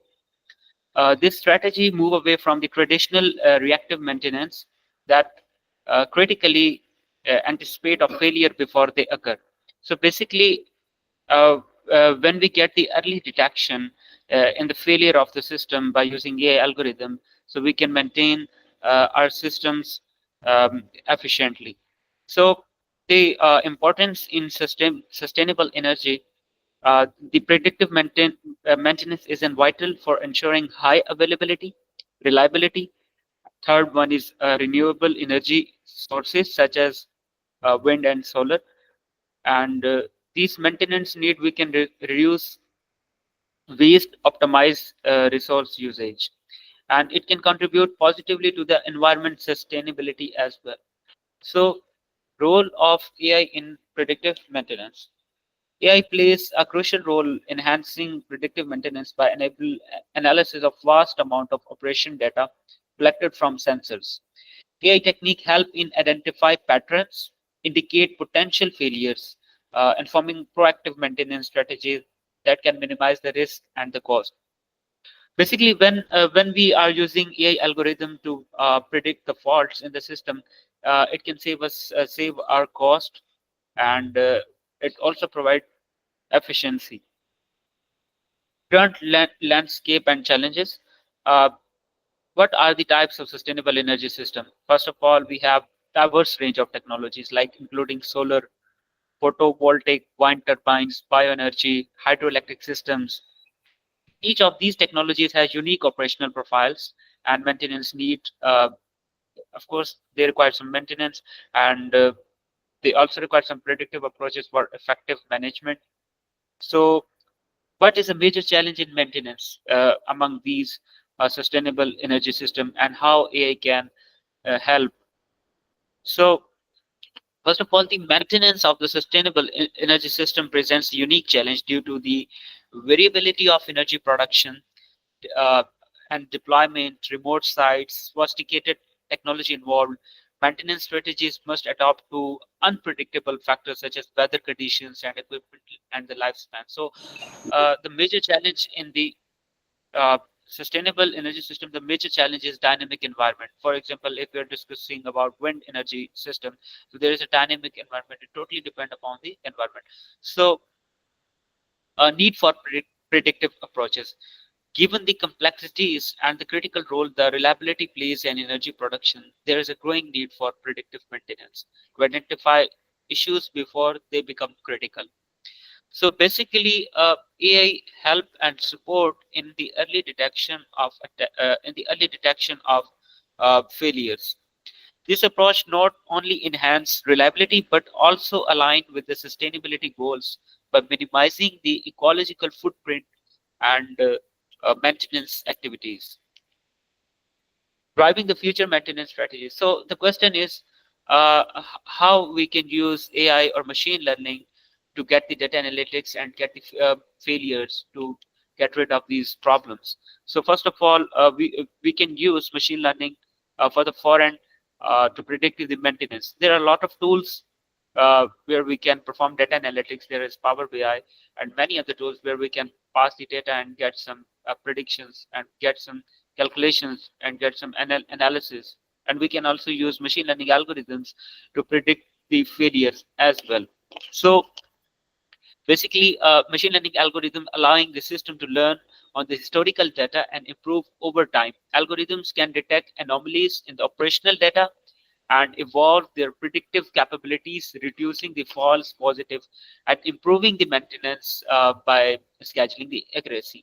This strategy move away from the traditional reactive maintenance that critically anticipate a failure before they occur. So basically, uh, when we get the early detection in the failure of the system by using AI algorithm, so we can maintain our systems efficiently. So the importance in sustainable energy, the predictive maintenance is vital for ensuring high availability, reliability. Third one is renewable energy sources such as wind and solar. And these maintenance need we can reduce waste, optimize resource usage, and it can contribute positively to the environment sustainability as well. So, role of AI in predictive maintenance. AI plays a crucial role enhancing predictive maintenance by enable analysis of vast amount of operation data collected from sensors. AI technique help in identify patterns, indicate potential failures, informing proactive maintenance strategies that can minimize the risk and the cost. Basically, when we are using AI algorithm to predict the faults in the system, it can save our cost, and it also provide efficiency. Current landscape and challenges. What are the types of sustainable energy system? First of all, we have diverse range of technologies like including solar, photovoltaic, wind turbines, bioenergy, hydroelectric systems. Each of these technologies has unique operational profiles and maintenance need. Of course, they require some maintenance, and they also require some predictive approaches for effective management. So what is a major challenge in maintenance among these sustainable energy system, and how AI can help? So first of all, the maintenance of the sustainable energy system presents a unique challenge due to the variability of energy production uh, and deployment, remote sites, sophisticated technology involved. Maintenance strategies must adapt to unpredictable factors such as weather conditions and equipment and the lifespan. So the major challenge in the uh, sustainable energy system, the major challenge is dynamic environment. For example, if we're discussing about wind energy system, so there is a dynamic environment. It totally depends upon the environment. So a need for predictive approaches. Given the complexities and the critical role the reliability plays in energy production, there is a growing need for predictive maintenance to identify issues before they become critical. So basically, AI help and support in the early detection of failures. This approach not only enhance reliability but also align with the sustainability goals by minimizing the ecological footprint and maintenance activities, driving the future maintenance strategies. So the question is how we can use AI or machine learning to get the data analytics and get the failures to get rid of these problems. So first of all, we can use machine learning for the forend to predict the maintenance. There are a lot of tools where we can perform data analytics. There is Power BI and many other tools where we can pass the data and get some predictions and get some calculations and get some analysis. And we can also use machine learning algorithms to predict the failures as well. So basically, machine learning algorithm allowing the system to learn on the historical data and improve over time. Algorithms can detect anomalies in the operational data and evolve their predictive capabilities, reducing the false positive and improving the maintenance by scheduling the accuracy.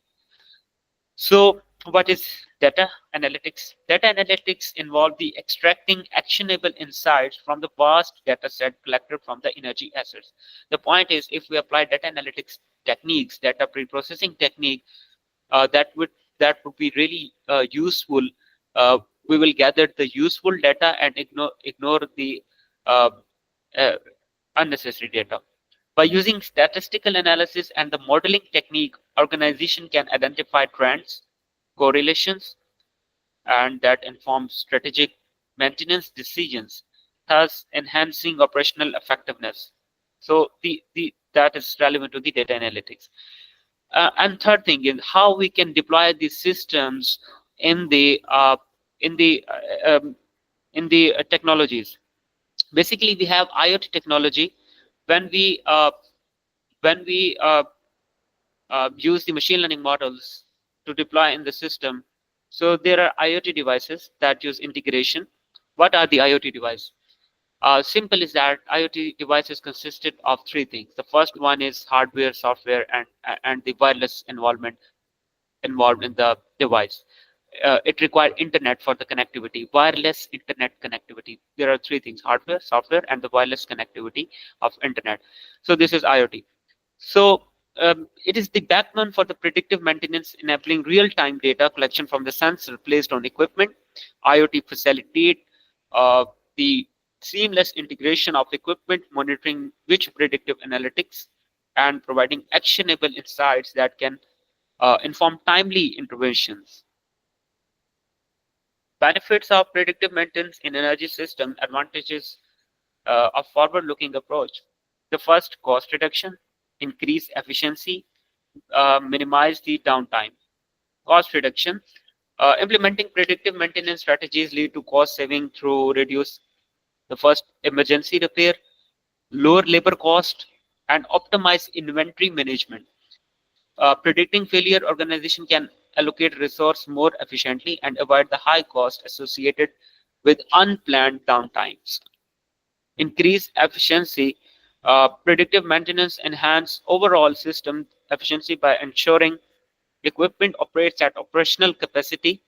So what is data analytics? Data analytics involve the extracting actionable insights from the vast data set collected from the energy assets. The point is, if we apply data analytics techniques, data pre-processing technique, that would be really useful. Uh, we will gather the useful data and ignore the uh, uh, unnecessary data. By using statistical analysis and the modeling technique, organization can identify trends, correlations, and that informs strategic maintenance decisions, thus enhancing operational effectiveness. So that is relevant to the data analytics. And third thing is how we can deploy these systems in the in the technologies. Basically, we have IoT technology. When we use the machine learning models to deploy in the system, so there are IoT devices that use integration. What are the IoT devices? Simple is that IoT devices consisted of three things. The first one is hardware, software, and the wireless involved in the device. It required internet for the connectivity, wireless internet connectivity. There are three things: hardware, software, and the wireless connectivity of internet. So this is IoT. So it is the backbone for the predictive maintenance, enabling real-time data collection from the sensor placed on equipment. IoT facilitate the seamless integration of equipment, monitoring which predictive analytics, and providing actionable insights that can inform timely interventions. Benefits of predictive maintenance in energy system, advantages of forward-looking approach. The first, cost reduction, increase efficiency, minimize the downtime. Cost reduction, implementing predictive maintenance strategies lead to cost saving through reduce the first emergency repair, lower labor cost, and optimize inventory management. Predicting failure, organization can allocate resource more efficiently and avoid the high cost associated with unplanned downtimes. Increase efficiency. Predictive maintenance enhance overall system efficiency by ensuring equipment operates at operational capacity.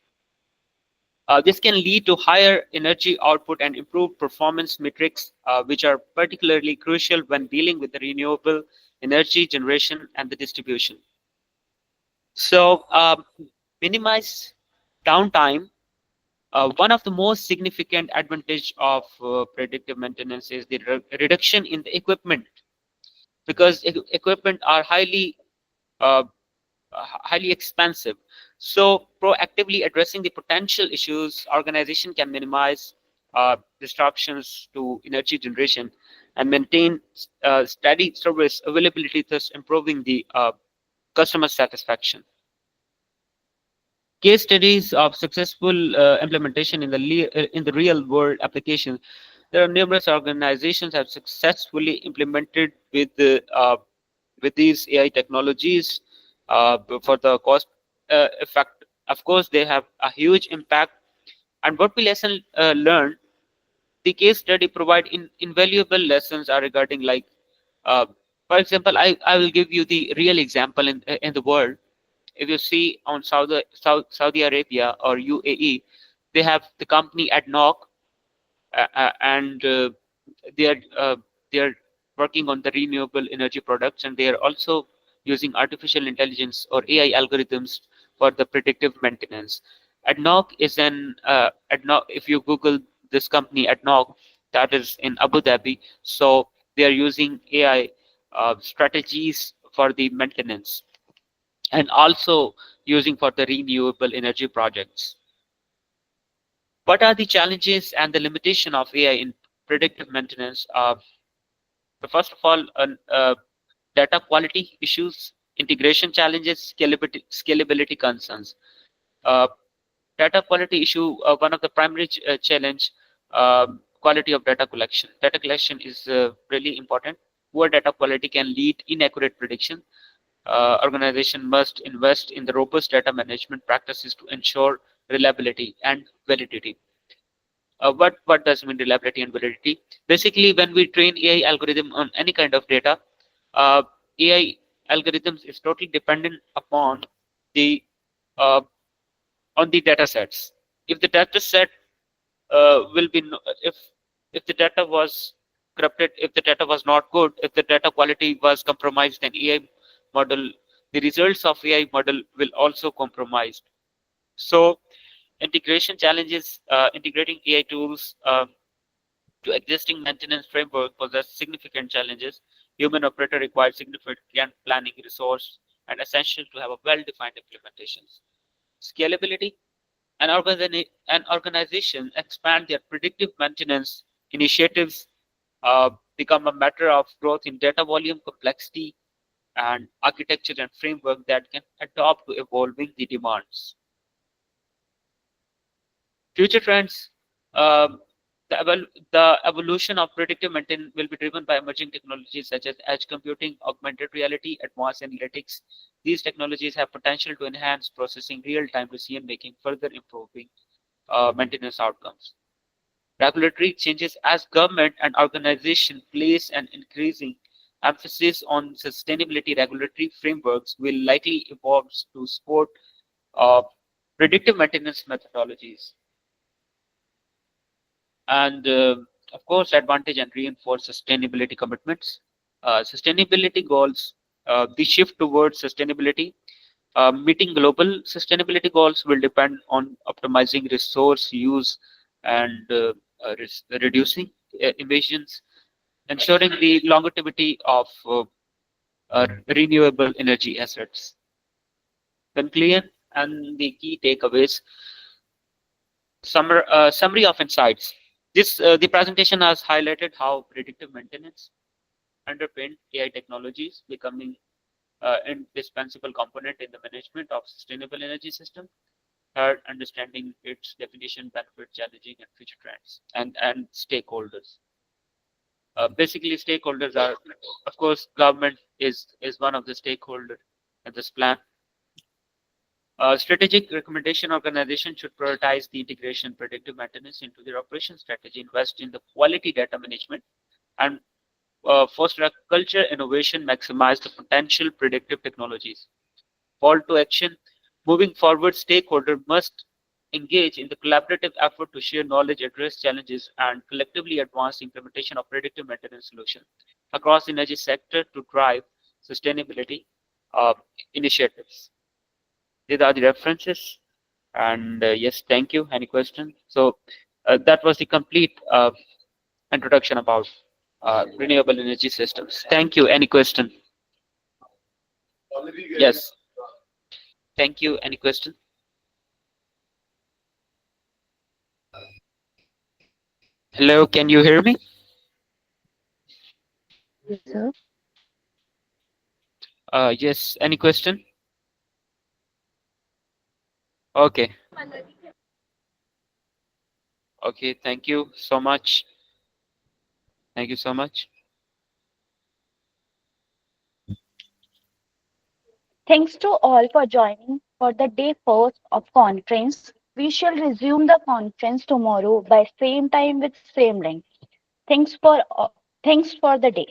This can lead to higher energy output and improved performance metrics, which are particularly crucial when dealing with the renewable energy generation and the distribution. So, minimize downtime. One of the most significant advantage of predictive maintenance is the reduction in the equipment, because equipment are uh, highly expensive. So proactively addressing the potential issues, organization can minimize disruptions to energy generation and maintain steady service availability, thus improving the customer satisfaction. Case studies of successful implementation in the real world application. There are numerous organizations have successfully implemented with these AI technologies for the cost effect. Of course, they have a huge impact. And what we lesson learned, the case study provide invaluable lessons are regarding like, uh, for example, I will give you the real example in the world. If you see on Saudi Arabia or UAE, they have the company ADNOC, and they are working on the renewable energy products, and they are also using artificial intelligence or AI algorithms for the predictive maintenance. ADNOC is an ADNOC. If you Google this company ADNOC, that is in Abu Dhabi, so they are using AI strategies for the maintenance and also using for the renewable energy projects. What are the challenges and the limitation of AI in predictive maintenance? First of all, data quality issues, integration challenges, scalability concerns. Uh, Data quality issue, one of the primary challenge, quality of data collection. Data collection is really important. Poor data quality can lead inaccurate prediction. Organization must invest in the robust data management practices to ensure reliability and validity. What does mean reliability and validity? Basically, when we train AI algorithm on any kind of data, uh, AI algorithms is totally dependent upon the uh, on the data sets. If the data set will be if the data was corrupted, if the data was not good, if the data quality was compromised, then AI model, the results of AI model will also compromised. So integration challenges, integrating AI tools to existing maintenance framework possess significant challenges. Human operator requires significant planning resource and essential to have a well-defined implementations. Scalability. An organization expand their predictive maintenance initiatives become a matter of growth in data volume, complexity, and architecture and framework that can adapt to evolving the demands. Future trends. um, the evolution of predictive maintenance will be driven by emerging technologies such as edge computing, augmented reality, advanced analytics. These technologies have potential to enhance processing, real-time decision making, further improving maintenance outcomes. Regulatory changes as government and organization place an increasing emphasis on sustainability. Regulatory frameworks will likely evolve to support uh, predictive maintenance methodologies. And of course, advantage and reinforce sustainability commitments. Sustainability goals, the shift towards sustainability. Meeting global sustainability goals will depend on optimizing resource use and reducing emissions, ensuring the longevity of renewable energy assets. Conclusion and the key takeaways. Summary of insights. The presentation has highlighted how predictive maintenance underpinned AI technologies becoming indispensable component in the management of sustainable energy system. Third, understanding its definition, benefit, challenging, and future trends, and stakeholders. Basically, stakeholders are, of course, government is one of the stakeholders. in this plan. Strategic recommendation organization should prioritize the integration predictive maintenance into their operation strategy, invest in the quality data management, and foster a culture innovation, maximize the potential predictive technologies. Call to action. Moving forward, stakeholders must engage in the collaborative effort to share knowledge, address challenges, and collectively advance implementation of predictive maintenance solutions across energy sector to drive sustainability initiatives. These are the references. And yes, thank you. Any question? So that was the complete introduction about renewable energy systems. Thank you. Any question? Yes. Thank you. Any question? Hello, can you hear me? Yes, sir. Yes. Any question? Okay. Okay. Thank you so much. Thank you so much. Thanks to all for joining for the day first of conference. We shall resume the conference tomorrow by same time with same link. Thanks for the day.